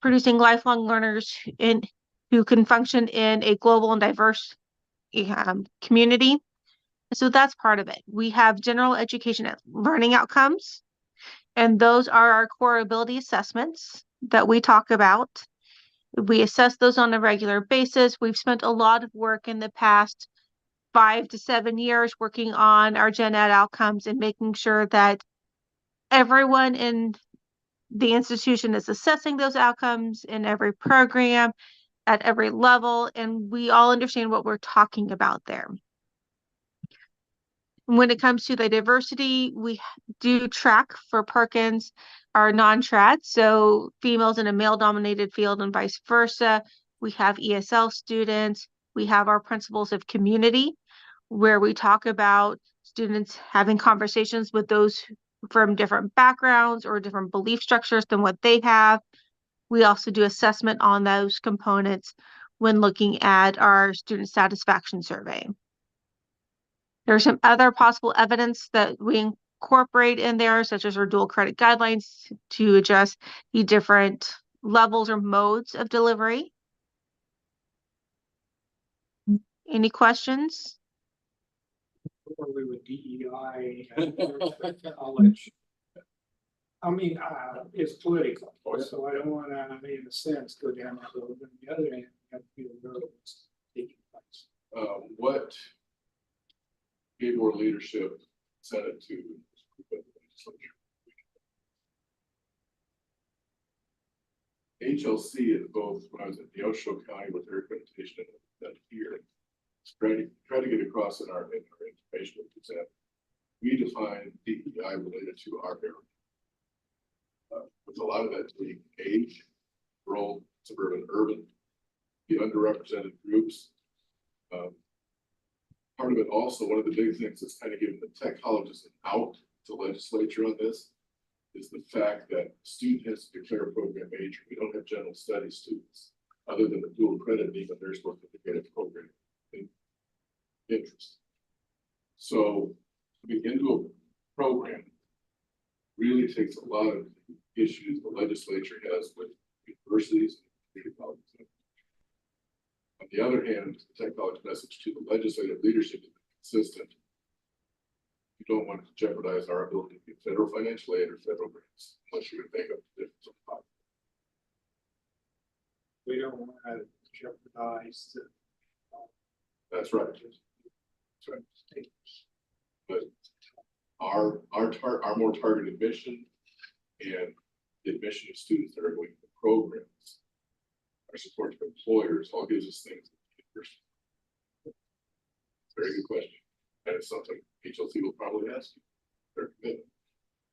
producing lifelong learners who can function in a global and diverse community. So that's part of it. We have general education and learning outcomes, and those are our core ability assessments that we talk about. We assess those on a regular basis. We've spent a lot of work in the past 5 to 7 years working on our gen ed outcomes and making sure that everyone in the institution is assessing those outcomes in every program at every level, and we all understand what we're talking about there. When it comes to the diversity, we do track for Perkins our non-trad, so females in a male-dominated field and vice versa. We have ESL students. We have our principles of community, where we talk about students having conversations with those from different backgrounds or different belief structures than what they have. We also do assessment on those components when looking at our student satisfaction survey. There's some other possible evidence that we incorporate in there, such as our dual credit guidelines to address the different levels or modes of delivery. Any questions? Probably with DEI and college. I mean, it's political, so I don't wanna, in a sense, go down that road, but on the other hand, I feel what's taking place. What gave more leadership Senate to the legislature? HLC is both, when I was at Neosho County with their accreditation that year, try to get across in our information exam. We define DEI related to our area. With a lot of that being age, rural, suburban, urban, the underrepresented groups. Part of it also, one of the big things that's kind of giving the tech colleges an out to legislature on this is the fact that the student has to declare a program major. We don't have general studies students other than the dual credit, even they're supposed to get a program interest. So to be into a program really takes a lot of issues the legislature has with universities and community colleges. On the other hand, the tech college message to the legislative leadership is consistent. You don't want to jeopardize our ability to get federal financial aid or federal grants unless you're going to make up the difference on top. We don't want to jeopardize the. That's right. That's right. But our more targeted mission and the admission of students that are going to the programs, our support to employers, all gives us things. Very good question. And it's something HLC will probably ask you. They're committed.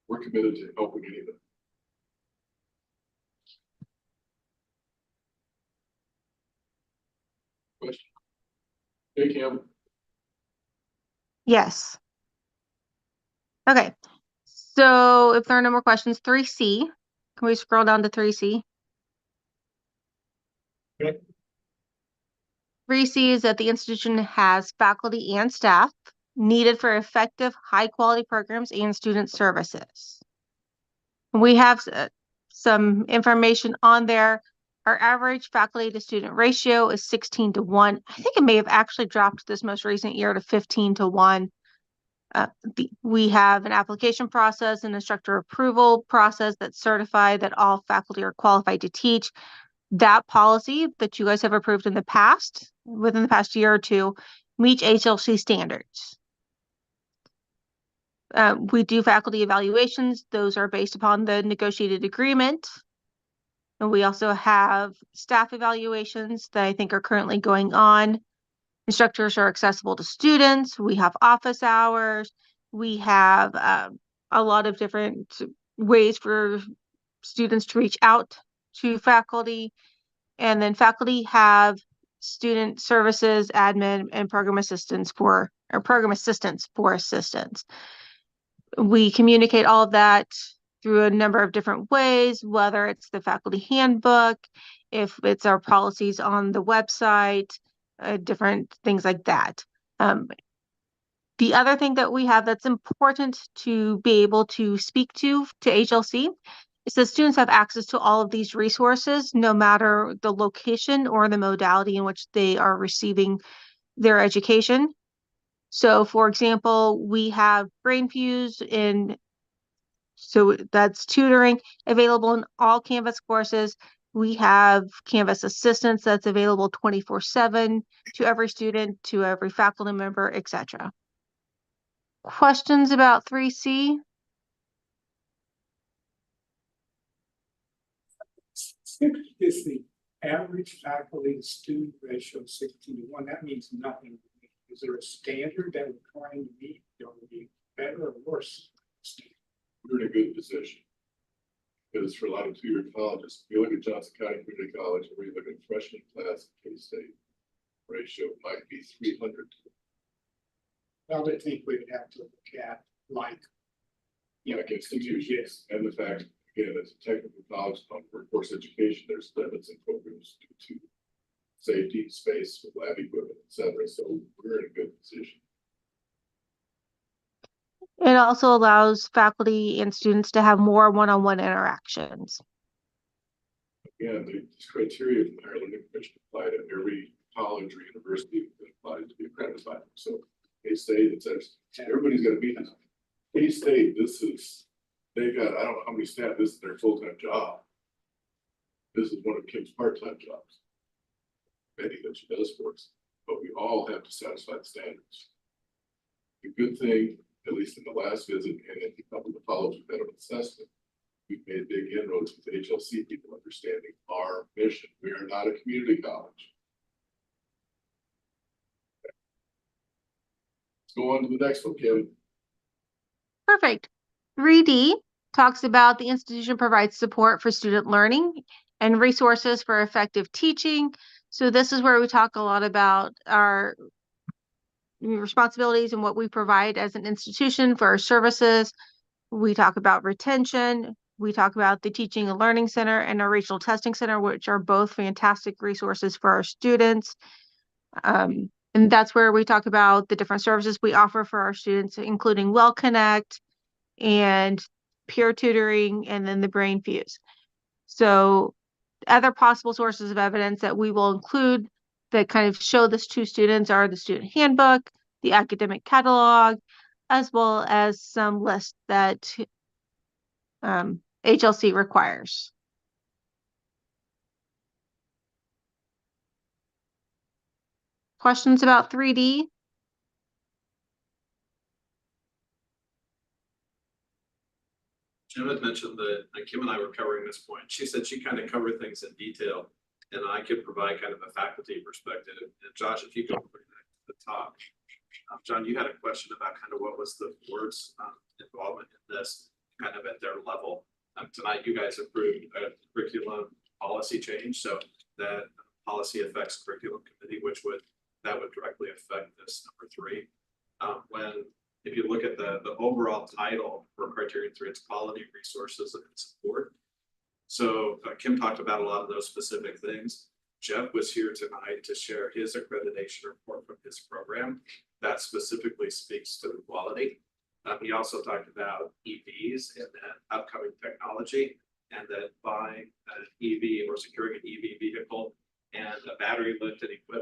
We're committed to helping any of them. Question? Hey, Cam. Yes. Okay. So if there are no more questions, 3C, can we scroll down to 3C? Okay. 3C is that the institution has faculty and staff needed for effective, high-quality programs and student services. We have some information on there. Our average faculty to student ratio is 16:1. I think it may have actually dropped this most recent year to 15:1. We have an application process and instructor approval process that certify that all faculty are qualified to teach. That policy that you guys have approved in the past, within the past year or two, meets HLC standards. We do faculty evaluations. Those are based upon the negotiated agreement. And we also have staff evaluations that I think are currently going on. Instructors are accessible to students. We have office hours. We have a lot of different ways for students to reach out to faculty. And then faculty have student services, admin, and program assistants for assistants. We communicate all of that through a number of different ways, whether it's the faculty handbook, if it's our policies on the website, different things like that. The other thing that we have that's important to be able to speak to HLC is that students have access to all of these resources, no matter the location or the modality in which they are receiving their education. So, for example, we have BrainFuse so that's tutoring available in all Canvas courses. We have Canvas assistance that's available 24/7 to every student, to every faculty member, etc. Questions about 3C? Is the average faculty to student ratio 16:1? That means nothing to me. Is there a standard that we're trying to meet? Are we better or worse? We're in a good position. Because for a lot of two-year colleges, if you look at Johnson County Community College, or you look at freshman class at K-State, ratio might be 300. I would think we'd have to look at like. Like institutions, and the fact, again, as a technical college, workforce education, there's limits and programs due to safety, space, lab equipment, etc. So we're in a good position. It also allows faculty and students to have more one-on-one interactions. Again, these criteria from the Higher Learning Commission apply to every college or university that applies to be accredited by them. So K-State, it says everybody's got to be this. K-State, they've got, I don't know how many staff, this is their full-time job. This is one of Kim's part-time jobs. Many that she does for us, but we all have to satisfy the standards. The good thing, at least in the last visit, and in a couple of follow-ups with medical assessment, we've made big inroads with HLC people understanding our mission. We are not a community college. Let's go on to the next one, Kim. Perfect. 3D talks about the institution provides support for student learning and resources for effective teaching. So this is where we talk a lot about our responsibilities and what we provide as an institution for our services. We talk about retention. We talk about the Teaching and Learning Center and our Regional Testing Center, which are both fantastic resources for our students. And that's where we talk about the different services we offer for our students, including Well Connect and peer tutoring, and then the BrainFuse. So other possible sources of evidence that we will include that kind of show this to students are the student handbook, the academic catalog, as well as some lists that HLC requires. Questions about 3D? Jim had mentioned that Kim and I were covering this point. She said she kind of covered things in detail, and I could provide kind of a faculty perspective. And Josh, if you go to the top, John, you had a question about kind of what was the board's involvement in this, kind of at their level. Tonight, you guys approved a curriculum policy change, so that policy affects curriculum committee, that would directly affect this number 3. If you look at the overall title for criterion 3, it's quality, resources, and support. So Kim talked about a lot of those specific things. Jeff was here tonight to share his accreditation report from his program that specifically speaks to the quality. He also talked about EVs and that upcoming technology, and that buying an EV or securing an EV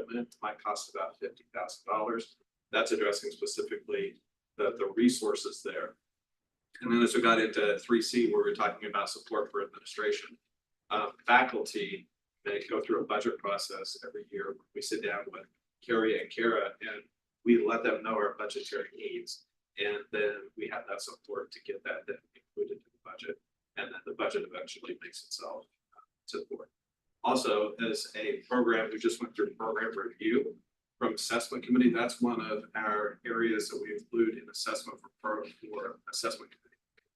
equipment might cost about $50,000. That's addressing specifically the resources there. And then as we got into 3C, where we're talking about support for administration, faculty, they go through a budget process every year. We sit down with Carrie and Kara and we let them know our budgetary needs. And then we have that support to get that then included in the budget. And then the budget eventually makes itself to the board. Also, as a program, we just went through program review from assessment committee. That's one of our areas that we include in assessment for assessment committee.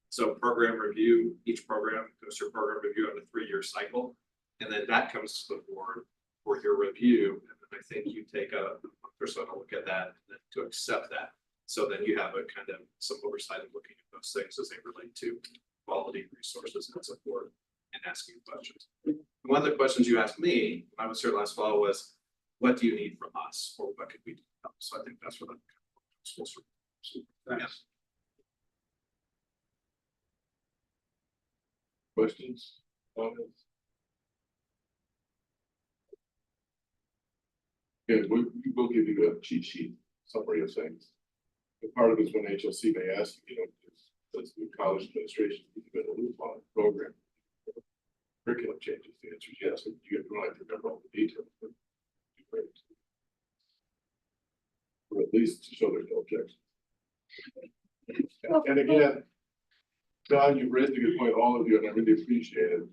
So program review, each program goes through program review on a 3-year cycle. And then that comes to the board for your review. And then I think you take a month or so to look at that and then to accept that. So then you have a kind of some oversight of looking at those things as they relate to quality resources and support and asking questions. One of the questions you asked me when I was here last fall was, what do you need from us or what could we do? So I think that's what I'm supposed to. Yes. Questions? Comments? Yeah, we will give you a cheat sheet, summary of things. And part of it is when HLC may ask you, does the college administration need to be in a loop on the program? Curriculum changes, the answer is yes, and you don't have to remember all the details, but it'd be great. Or at least to show there's no objection. And again, Don, you've raised a good point, all of you, and I really appreciate it.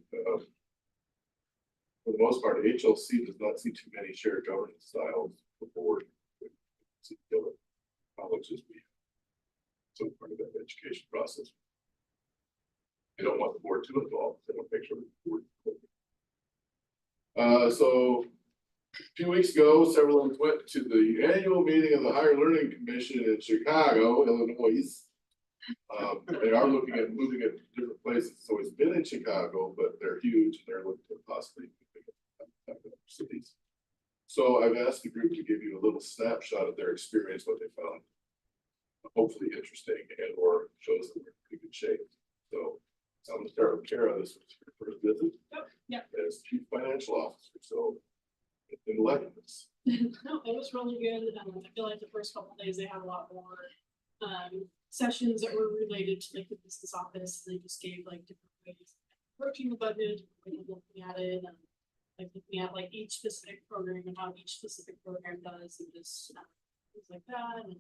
For the most part, HLC does not see too many shared governance styles before. Colleges be some part of that education process. They don't want the board too involved. They want to make sure the board. So a few weeks ago, several of us went to the annual meeting of the Higher Learning Commission in Chicago, Illinois. They are looking at moving it to different places. So it's been in Chicago, but they're huge and they're looking to possibly have other cities. So I've asked the group to give you a little snapshot of their experience, what they found. Hopefully interesting and or shows that we're in pretty good shape. So I'm going to start with Kara. This was her first visit. Yep. As chief financial officer. So enlighten us. No, it was really good. I feel like the first couple of days they had a lot more sessions that were related to like the business office. They just gave like different ways of approaching the budget, looking at it, and like looking at like each specific program and how each specific program does, and just things like that. And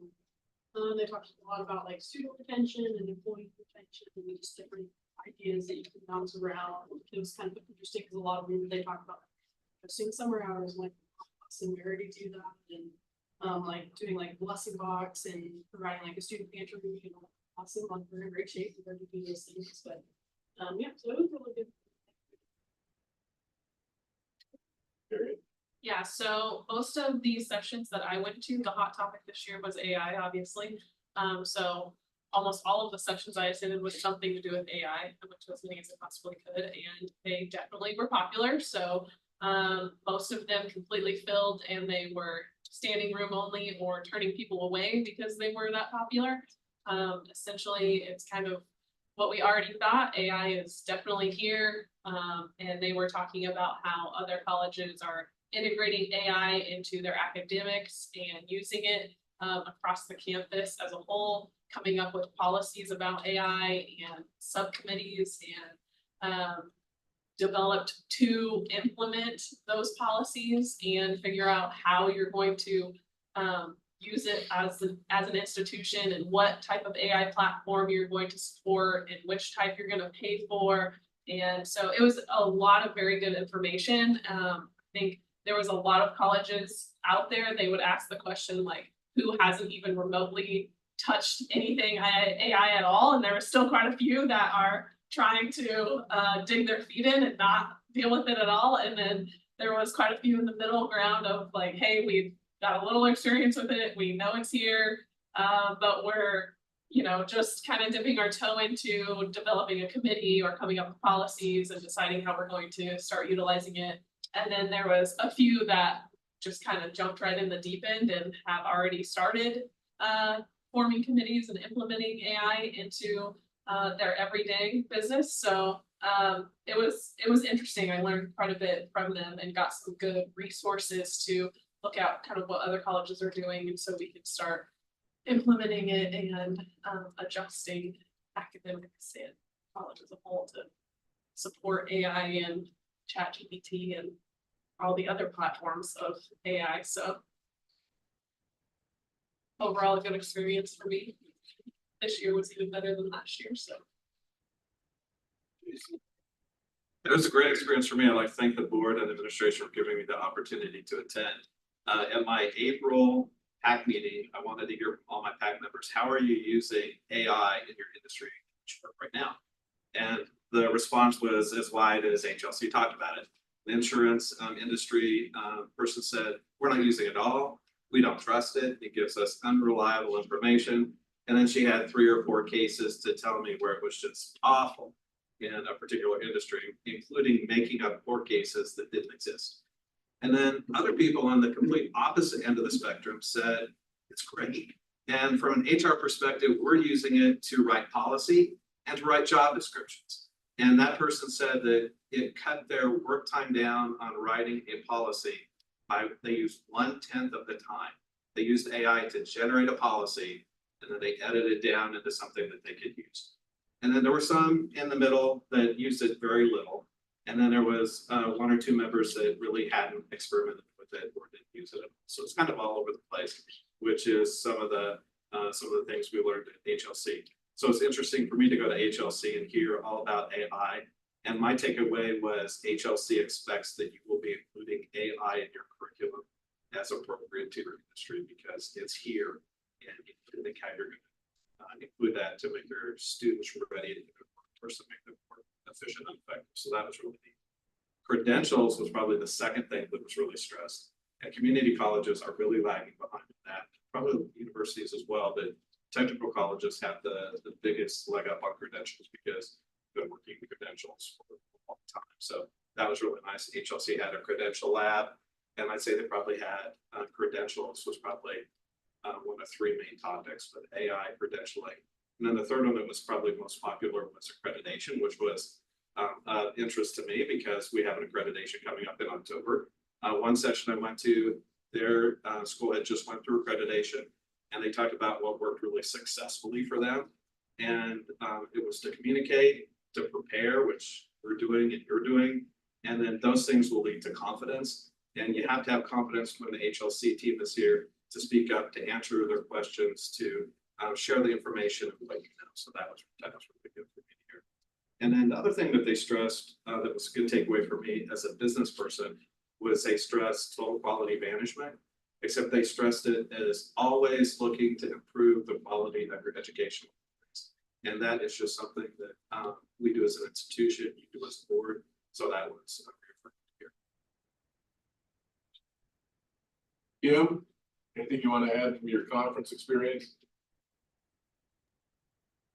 they talked a lot about like student retention and employee retention and just different ideas that you can bounce around. It was kind of interesting because a lot of them they talk about posting summer hours, like and we already do that, and like doing like blessing box and providing like a student pantry. You know, awesome, like we're in great shape. We're going to do those things, but yeah, so it was really good. Yeah, so most of these sessions that I went to, the hot topic this year was AI, obviously. So almost all of the sessions I attended was something to do with AI. I went to as many as I possibly could, and they definitely were popular. So most of them completely filled, and they were standing room only or turning people away because they were that popular. Essentially, it's kind of what we already thought. AI is definitely here, and they were talking about how other colleges are integrating AI into their academics and using it across the campus as a whole, coming up with policies about AI and subcommittees, and developed to implement those policies and figure out how you're going to use it as an institution and what type of AI platform you're going to support and which type you're going to pay for. And so it was a lot of very good information. I think there was a lot of colleges out there. They would ask the question like, who hasn't even remotely touched anything AI at all? And there were still quite a few that are trying to dig their feet in and not deal with it at all. And then there was quite a few in the middle ground of like, hey, we've got a little experience with it. We know it's here, but we're, you know, just kind of dipping our toe into developing a committee or coming up with policies and deciding how we're going to start utilizing it. And then there was a few that just kind of jumped right in the deep end and have already started forming committees and implementing AI into their everyday business. So it was interesting. I learned quite a bit from them and got some good resources to look at kind of what other colleges are doing, and so we can start implementing it and adjusting academics and college as a whole to support AI and ChatGPT and all the other platforms of AI. So overall, a good experience for me. This year was even better than last year, so. It was a great experience for me. I'd like to thank the board and administration for giving me the opportunity to attend. At my April PAC meeting, I wanted to hear from all my PAC members, how are you using AI in your industry right now? And the response was as wide as HLC talked about it. The insurance industry person said, we're not using it at all. We don't trust it. It gives us unreliable information. And then she had 3 or 4 cases to tell me where it was just awful in a particular industry, including making up court cases that didn't exist. And then other people on the complete opposite end of the spectrum said, it's great. And from an HR perspective, we're using it to write policy and to write job descriptions. And that person said that it cut their work time down on writing a policy by, they used 1/10 of the time. They used AI to generate a policy, and then they edited it down into something that they could use. And then there were some in the middle that used it very little. And then there was 1 or 2 members that really hadn't experimented with it or didn't use it at all. So it's kind of all over the place, which is some of the things we learned at HLC. So it's interesting for me to go to HLC and hear all about AI. And my takeaway was HLC expects that you will be including AI in your curriculum as appropriate to your industry because it's here, and you think how you're going to include that to make your students ready to do work to make them more efficient and effective. So that was really neat. Credentials was probably the second thing that was really stressed. And community colleges are really lagging behind that. Probably universities as well, but technical colleges have the biggest leg up on credentials because they've been working credentials for a long time. So that was really nice. HLC had a credential lab, and I'd say they probably had credentials was probably one of 3 main topics, but AI credentialing. And then the third one that was probably most popular was accreditation, which was of interest to me because we have an accreditation coming up in October. One session I went to, their school had just went through accreditation, and they talked about what worked really successfully for them. And it was to communicate, to prepare, which we're doing and you're doing. And then those things will lead to confidence. And you have to have confidence when the HLC team is here to speak up, to answer their questions, to share the information and let you know. So that was really good for me to hear. And then the other thing that they stressed that was a good takeaway for me as a business person was they stressed total quality management, except they stressed it as always looking to improve the quality of your educational. And that is just something that we do as an institution, you do as a board. So that was here. Kim, anything you want to add from your conference experience?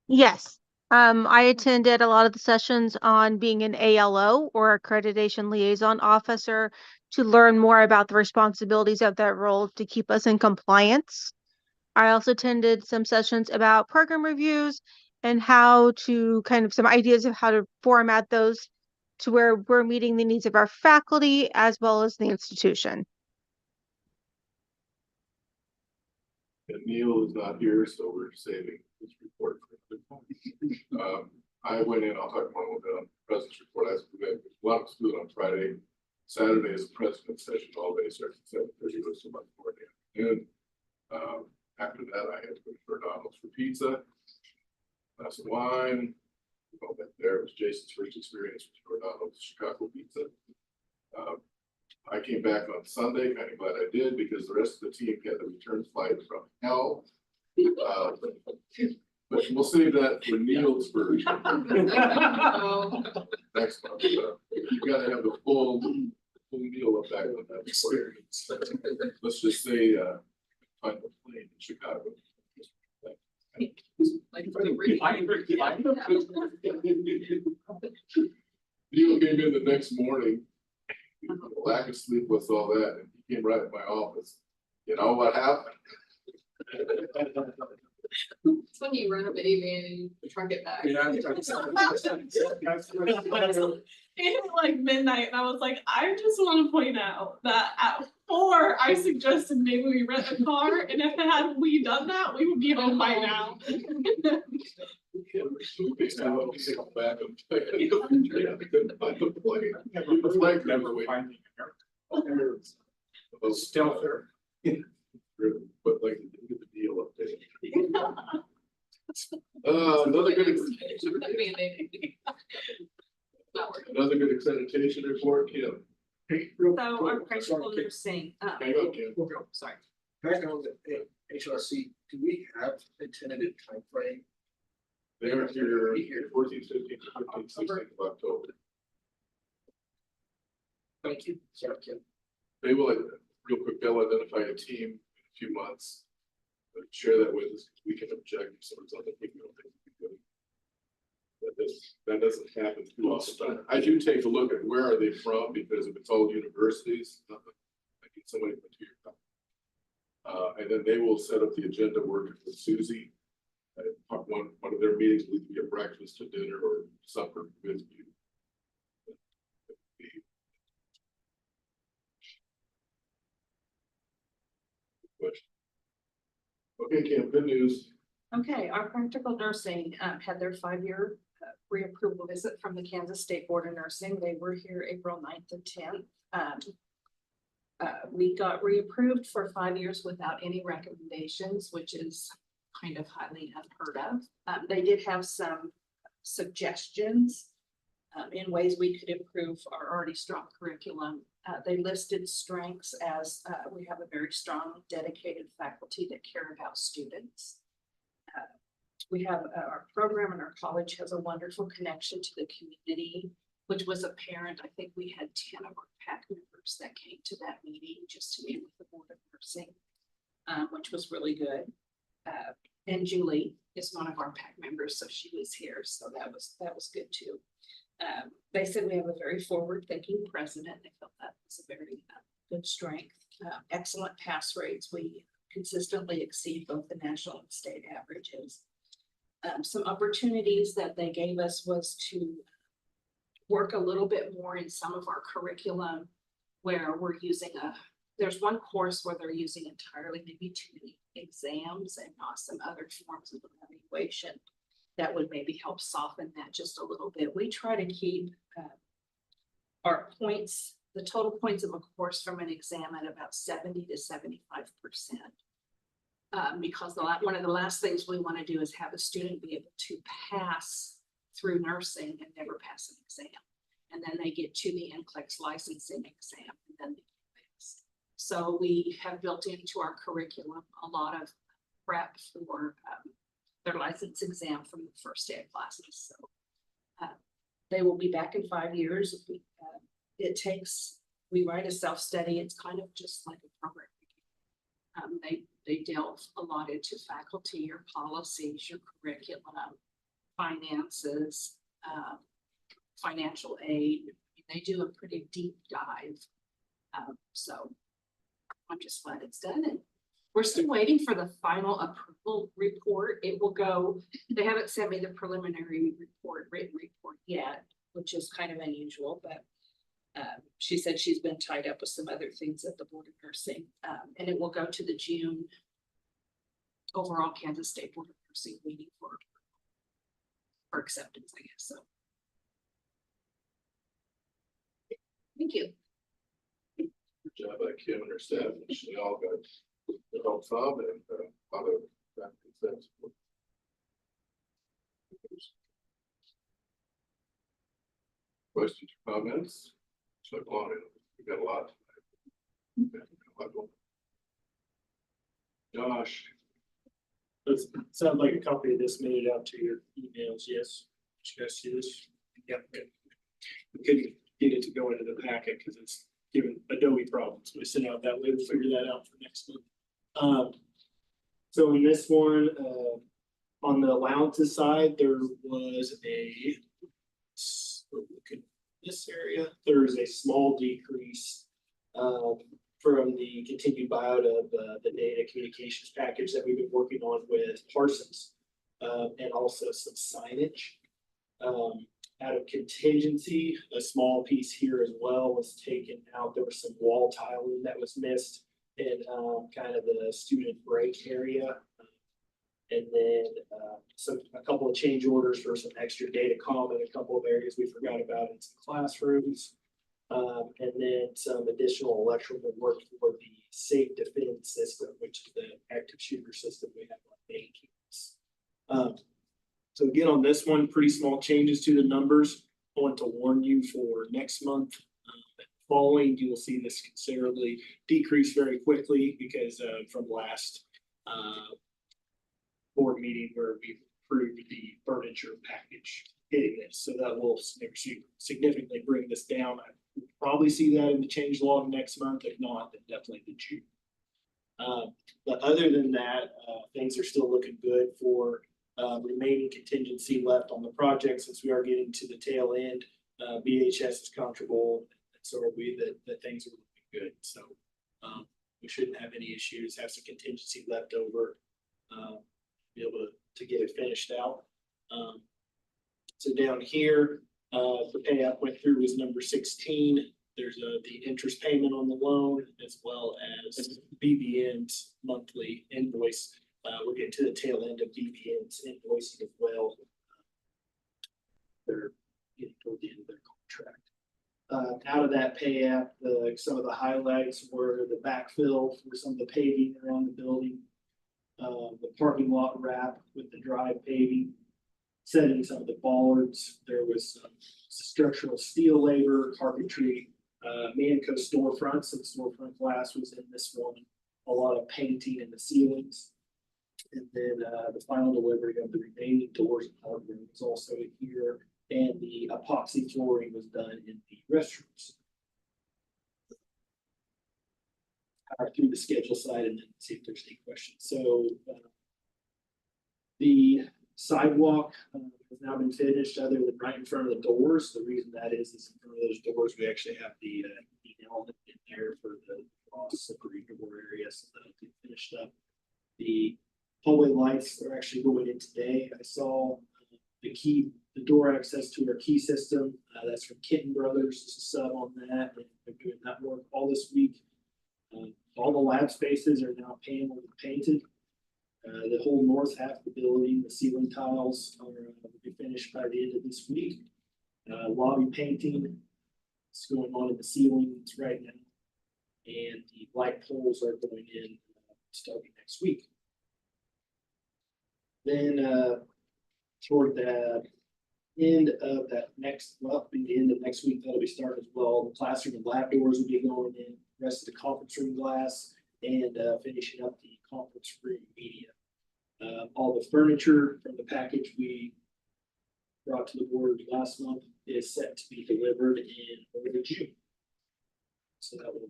Yes. I attended a lot of the sessions on being an ALO or accreditation liaison officer to learn more about the responsibilities of that role to keep us in compliance. I also attended some sessions about program reviews and how to some ideas of how to format those to where we're meeting the needs of our faculty as well as the institution. And Neil is not here, so we're saving this report. I went in, I'll talk more a little bit on the president's report. I had a lot of school on Friday. Saturday is the president's session all day, starts at 7:30, goes to about 4 in the afternoon. After that, I had to go to McDonald's for pizza, glass of wine. All that there was Jason's first experience with McDonald's Chicago pizza. I came back on Sunday, kind of glad I did, because the rest of the team had a return flight from hell. But we'll save that for Neil's version. Next month. You gotta have the full Neil effect on that experience. Let's just say, find a plane in Chicago. Neil came in the next morning. Lack of sleep, what's all that? And he came right at my office. You know what happened? It's when you run a minivan and you truck it back. It hit like midnight, and I was like, I just want to point out that at Or I suggested maybe we rent a car, and if had we done that, we would be home by now. Back up. Couldn't find the plane. The flag never went. Stealth there. But like, get the deal updated. Another good, another good accreditation report, Kim. Hey, real So our quick, principal sorry, nursing, Hang on, Kim. sorry, back on the HRC, do we have a tentative timeframe? They are here 14th, 15th, 15th, 16th of October. Thank you. Sorry, Kim. They will, real quick, they'll identify a team in a few months. Share that with us, we can object if someone's on the we don't think we can. That doesn't happen too often. I do take a look at where are they from, because if it's all universities, I need somebody to your and then they will set up the agenda working with Susie. One of their meetings will be a breakfast, a dinner, or supper with you. Question. Okay, Kim, good news. okay, our practical nursing had their 5-year reapproval visit from the Kansas State Board of Nursing. They were here April 9th and 10th. We got reapproved for 5 years without any recommendations, which is kind of highly unheard of. They did have some suggestions in ways we could improve our already strong curriculum. They listed strengths as we have a very strong, dedicated faculty that care about students. We have our program and our college has a wonderful connection to the community, which was apparent. I think we had 10 of our PAC members that came to that meeting just to meet with the Board of Nursing, which was really good. And Julie is one of our PAC members, so she was here, so that was good too. They said we have a very forward-thinking president. They felt that was a very good strength. Excellent pass rates. We consistently exceed both the national and state averages. Some opportunities that they gave us was to work a little bit more in some of our curriculum where we're using there's one course where they're using entirely maybe too many exams and not some other forms of evaluation that would maybe help soften that just a little bit. We try to keep our points, the total points of a course from an exam at about 70 to 75%. Because one of the last things we want to do is have a student be able to pass through nursing and never pass an exam. And then they get to the NCLEX licensing exam and then they pass. So we have built into our curriculum a lot of prep for their license exam from the first day of classes. So they will be back in 5 years. We write a self-study. It's kind of just like a program. They delve a lot into faculty, your policies, your curriculum, finances, financial aid. They do a pretty deep dive. So I'm just glad it's done. And we're still waiting for the final approval report. It will go, they haven't sent me the preliminary report, written report yet, which is kind of unusual, but she said she's been tied up with some other things at the Board of Nursing, and it will go to the June overall Kansas State Board of Nursing meeting for acceptance, I guess. So thank you. Good job by Kim and her staff. She all got the help from and a lot of that consent. Questions or comments? So we got a lot. Josh. Sounds like a copy of this made it out to your emails, yes? Did you guys see this? Yep. Good. We couldn't get it to go into the packet because it's given Adobe problems. We sent out that way to figure that out for next month. So in this one, on the allowances side, there was look at this area, there is a small decrease from the continued buyout of the data communications package that we've been working on with Parsons, and also some signage. out of contingency, a small piece here as well was taken out. There was some wall tiling that was missed in kind of the student break area. And then a couple of change orders for some extra data comm in a couple of areas we forgot about in some classrooms. And then some additional electrical work for the safe defense system, which is the active shooter system we have on main campus. So again, on this one, pretty small changes to the numbers. I want to warn you for next month. Following, you will see this considerably decrease very quickly because from last board meeting where we approved the furniture package hitting this. So that will significantly bring this down. I will probably see that in the change log next month. If not, then definitely the June. But other than that, things are still looking good for remaining contingency left on the project since we are getting to the tail end. BHS is comfortable, and so are we that things are looking good. So we shouldn't have any issues, have some contingency left over, be able to get it finished out. So down here, the payout went through was number 16. There's the interest payment on the loan as well as BBN's monthly invoice. We're getting to the tail end of BBN's invoicing as well. They're getting toward the end of their contract. Out of that payout, some of the highlights were the backfill for some of the paving around the building, the parking lot wrap with the dry paving, setting some of the bollards. There was some structural steel labor, carpentry, Manco storefronts, and storefront glass was in this one. A lot of painting in the ceilings. And then the final delivery of the remaining doors and hardware was also here. And the epoxy flooring was done in the restrooms. Through the schedule side and then see if there's any questions. So the sidewalk has now been finished other than right in front of the doors. The reason that is in front of those doors, we actually have the element in there for the slippery door area. So that'll be finished up. The hallway lights are actually going in today. I saw the door access to our key system. That's from Kitten Brothers. It's a sub on that. They're doing that work all this week. All the lab spaces are now paneled and painted. The whole north half of the building, the ceiling tiles will be finished by the end of this week. Lobby painting is going on in the ceilings right now. And the light poles are going in starting next week. Then toward the end of that the end of next week, that'll be starting as well. The classroom and lab doors will be going in, the rest of the conference room glass, and finishing up the conference room media. All the furniture from the package we brought to the board last month is set to be delivered in early June. So that will.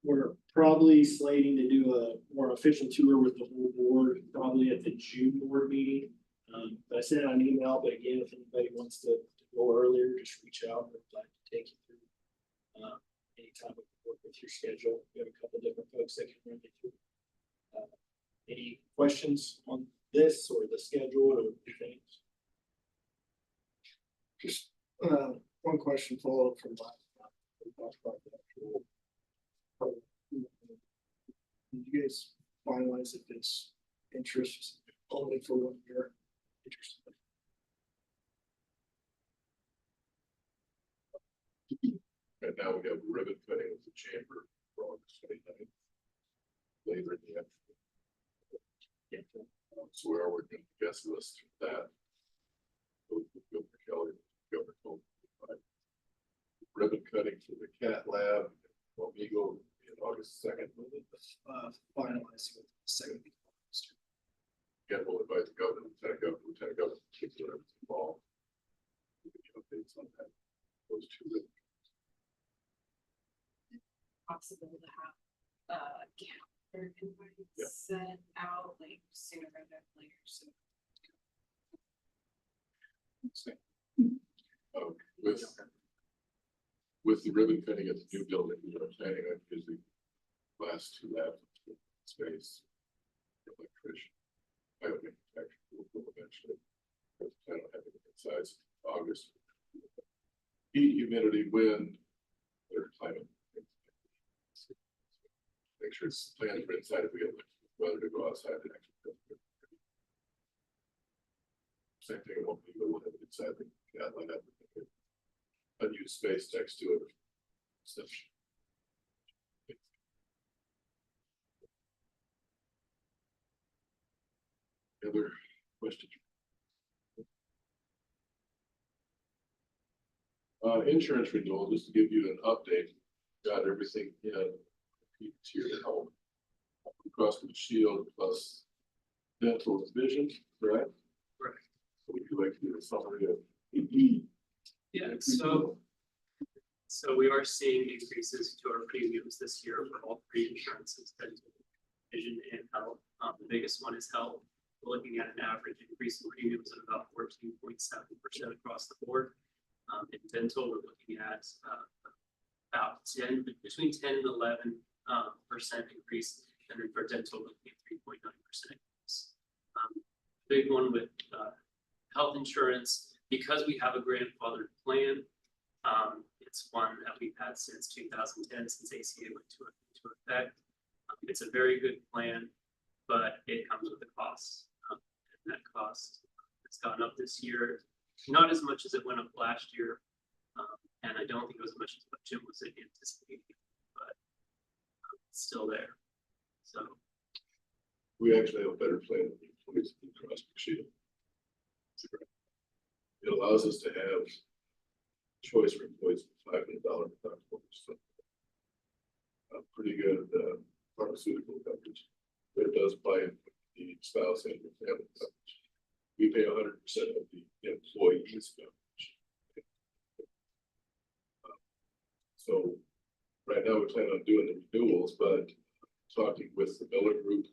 We're probably slating to do a more official tour with the whole board, probably at the June board meeting. But I sent out an email, but again, if anybody wants to go earlier, just reach out. We're glad to take you through anytime we can work with your schedule. We have a couple different folks that can run you through. Any questions on this or the schedule or anything? Just one question follow up from last time. We talked about the actual. Did you guys finalize if it's interest only for 1 year? Interest. Right now we have ribbon cutting with the chamber for August 29th. Later in the afternoon. So we are working the guest list through that. Governor Kelly, Governor Cole. Ribbon cutting for the cat lab, Wamigo in August 2nd. Finalizing with the second week of August. Again, we'll invite the governor, Lieutenant Governor, whoever's involved. We'll give you updates on that. Those two ribbon. Possible to have calendar invites sent out like sooner rather than later. So With the ribbon cutting at the new building, we are planning on using last two labs space. Electrician, biomanufacturing. guys, August. Heat, humidity, wind, or climate. Make sure it's planned for inside if we get weather to go outside and actually. Same thing, it won't be the one inside the line up. Unused space next to it. So, other questions? Insurance renewal, just to give you an update, got everything in here to help. Across the shield plus dental vision, correct? Correct. Would you like to do a summary of? Yeah, so we are seeing increases to our premiums this year for all three insurances, dental, vision, and health. The biggest one is health. We're looking at an average increase in premiums of about 14.7% across the board. In dental, we're looking at about between 10 and 11% increase, and then for dental, looking at 3.9% increase. Big one with health insurance, because we have a grandfathered plan. It's one that we've had since 2010, since ACA went into effect. It's a very good plan, but it comes with a cost. And that cost has gone up this year, not as much as it went up last year. And I don't think it was as much as what Jim was anticipating, but it's still there. So We actually have a better plan than the employees across the shield. It allows us to have choice for employees with $500 deductibles. So, pretty good pharmaceutical coverage. But it does buy the spouse and the family coverage. We pay 100% of the employees coverage. So right now we plan on doing the renewals, but talking with the Miller Group,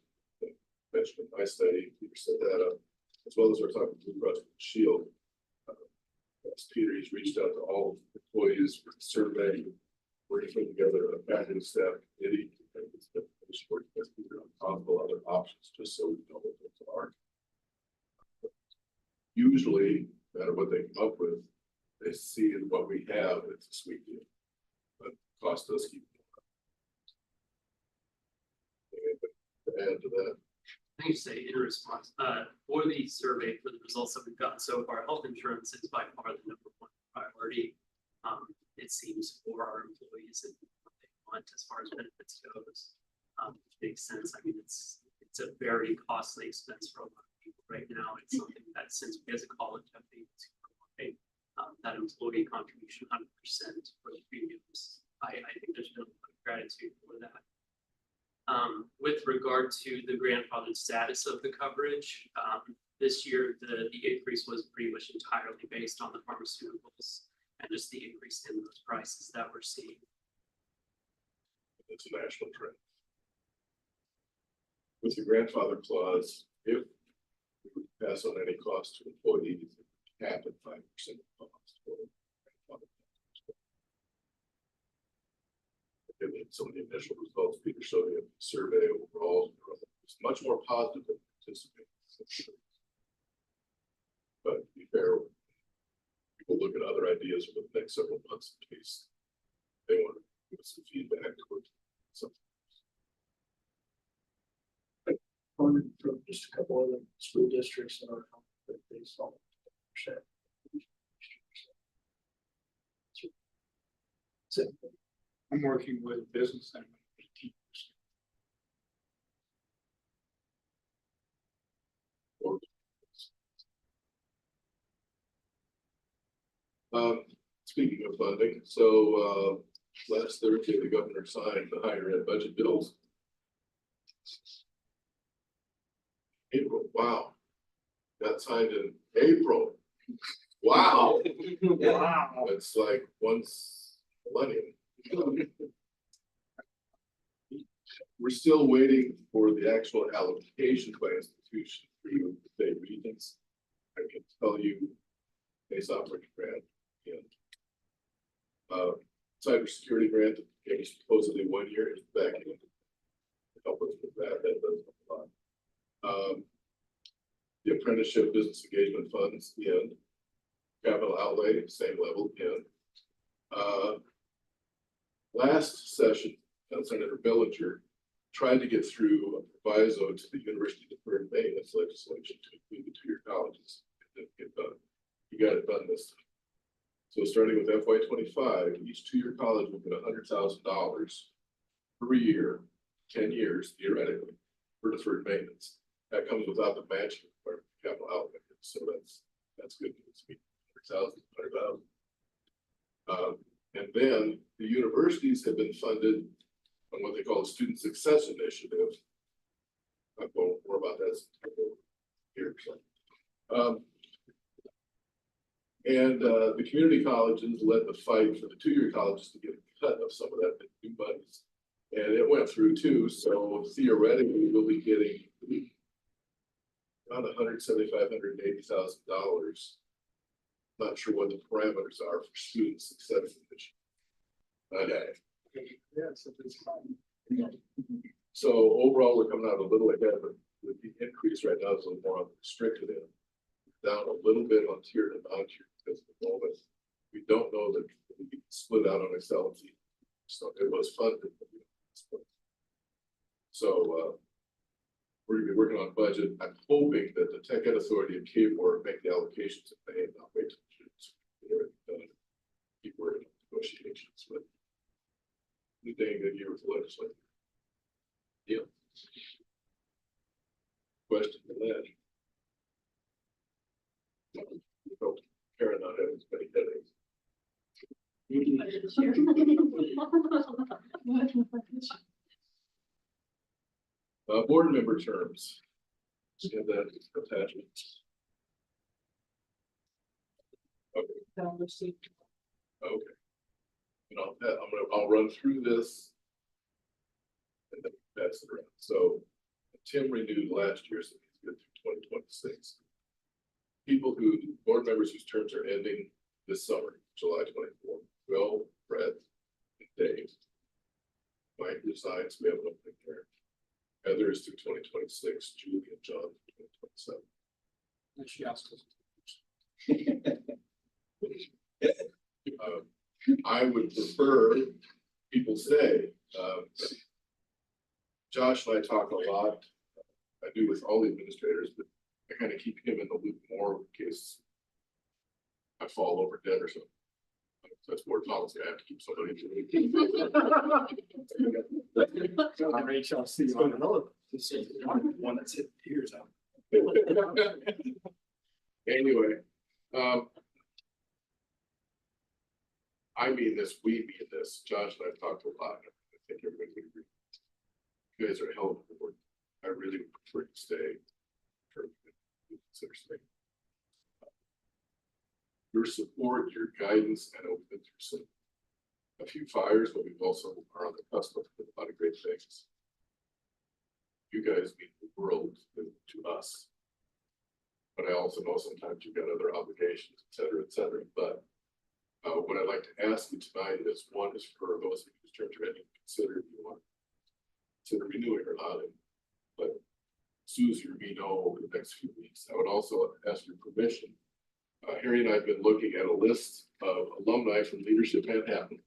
that mentioned in my study, Peter set that up, as well as we're talking to Blue Cross Blue Shield. As Peter, he's reached out to all employees for the survey. We're putting together a package staff committee. On possible other options, just so we know what those are. Usually, no matter what they come up with, they see in what we have, it's a sweet deal. But cost does keep going. Add to that. I can say in response, for the survey, for the results that we've gotten so far, health insurance is by far the #1 priority. It seems for our employees and what they want as far as benefits goes. Makes sense. I mean, it's a very costly expense for a lot of people right now. It's something that since we as a college have been able to pay that employee contribution 100% for the premiums. I think there's been a lot of gratitude for that. With regard to the grandfathered status of the coverage, this year the increase was pretty much entirely based on the pharmaceuticals and just the increase in those prices that we're seeing. It's a national trend. With the grandfather clause, if we would pass on any cost to employees, it would cap at 5% of cost. Given some of the initial results, Peter showed you the survey overall, it's much more positive than anticipated. But to be fair, people look at other ideas for the next several months in case they want to give us some feedback towards something. From just a couple of the school districts that are based on percent. So I'm working with business and 18%. Speaking of funding, so last Thursday the governor signed the higher ed budget bills. April, wow. Got signed in April. Wow. Wow. It's like once millennium. We're still waiting for the actual allocation by institution through the state regions. I can tell you based off which grant and cybersecurity grant that gave us supposedly 1 year is back in to help us with that. That does a lot. The apprenticeship business engagement funds, the end. Capital outlay, same level again. Last session, Senator Bellinger tried to get through a proviso to the university deferred maintenance legislation to include the two-year colleges. It didn't get done. He got it done this time. So starting with FY 25, each two-year college will get $100,000 per year, 10 years theoretically, for deferred maintenance. That comes without the matching for capital outlay. So that's good news. 100,000. And then the universities have been funded on what they call a student success initiative. I'll go more about that here. The community colleges led the fight for the two-year colleges to get a cut of some of that new monies. And it went through too, so theoretically, we'll be getting around $175,000, $180,000. Not sure what the parameters are for student success initiative. Okay. So overall, we're coming out a little ahead, but the increase right now is a little more on the restricted end. Down a little bit on tiered and non-tiered because at the moment, we don't know that we can split out on excellency. So it was funded. So we're gonna be working on budget. I'm hoping that the Tech Ed Authority and KBOR make the allocations in May and not wait till June. Keep working on negotiations, but we're doing a good year with the legislature. Deal. Question for that. Karen not having as many headaches. Board member terms. And that attachment. Okay. Okay. And I'll run through this. And then pass it around. So Tim renewed last year, so he's good through 2026. People board members whose terms are ending this summer, July 24, Will, Brett, and Dave. Mike resigns, we have an opening there. Heather is through 2026, Julie and John through 2027. And she asked us. I would prefer people stay. Josh and I talk a lot. I do with all the administrators, but I kind of keep him in the loop more in case I fall over dead or something. That's board policy. I have to keep somebody in I may shall see you on another. One that's hit ears out. Anyway, I mean this, we mean this. Josh and I've talked a lot. I think everybody would agree. You guys are a hell of a board. I really would prefer to stay. Consider staying. Your support, your guidance, I know we've been through a few fires, but we've also are on the cusp of a lot of great things. You guys mean the world to us. But I also know sometimes you've got other obligations, et cetera, et cetera. But what I'd like to ask you tonight is one is for those whose terms are ending, consider if you want to consider renewing or not. But Susie or me know over the next few weeks. I would also ask your permission. Harry and I have been looking at a list of alumni from Leadership Manhattan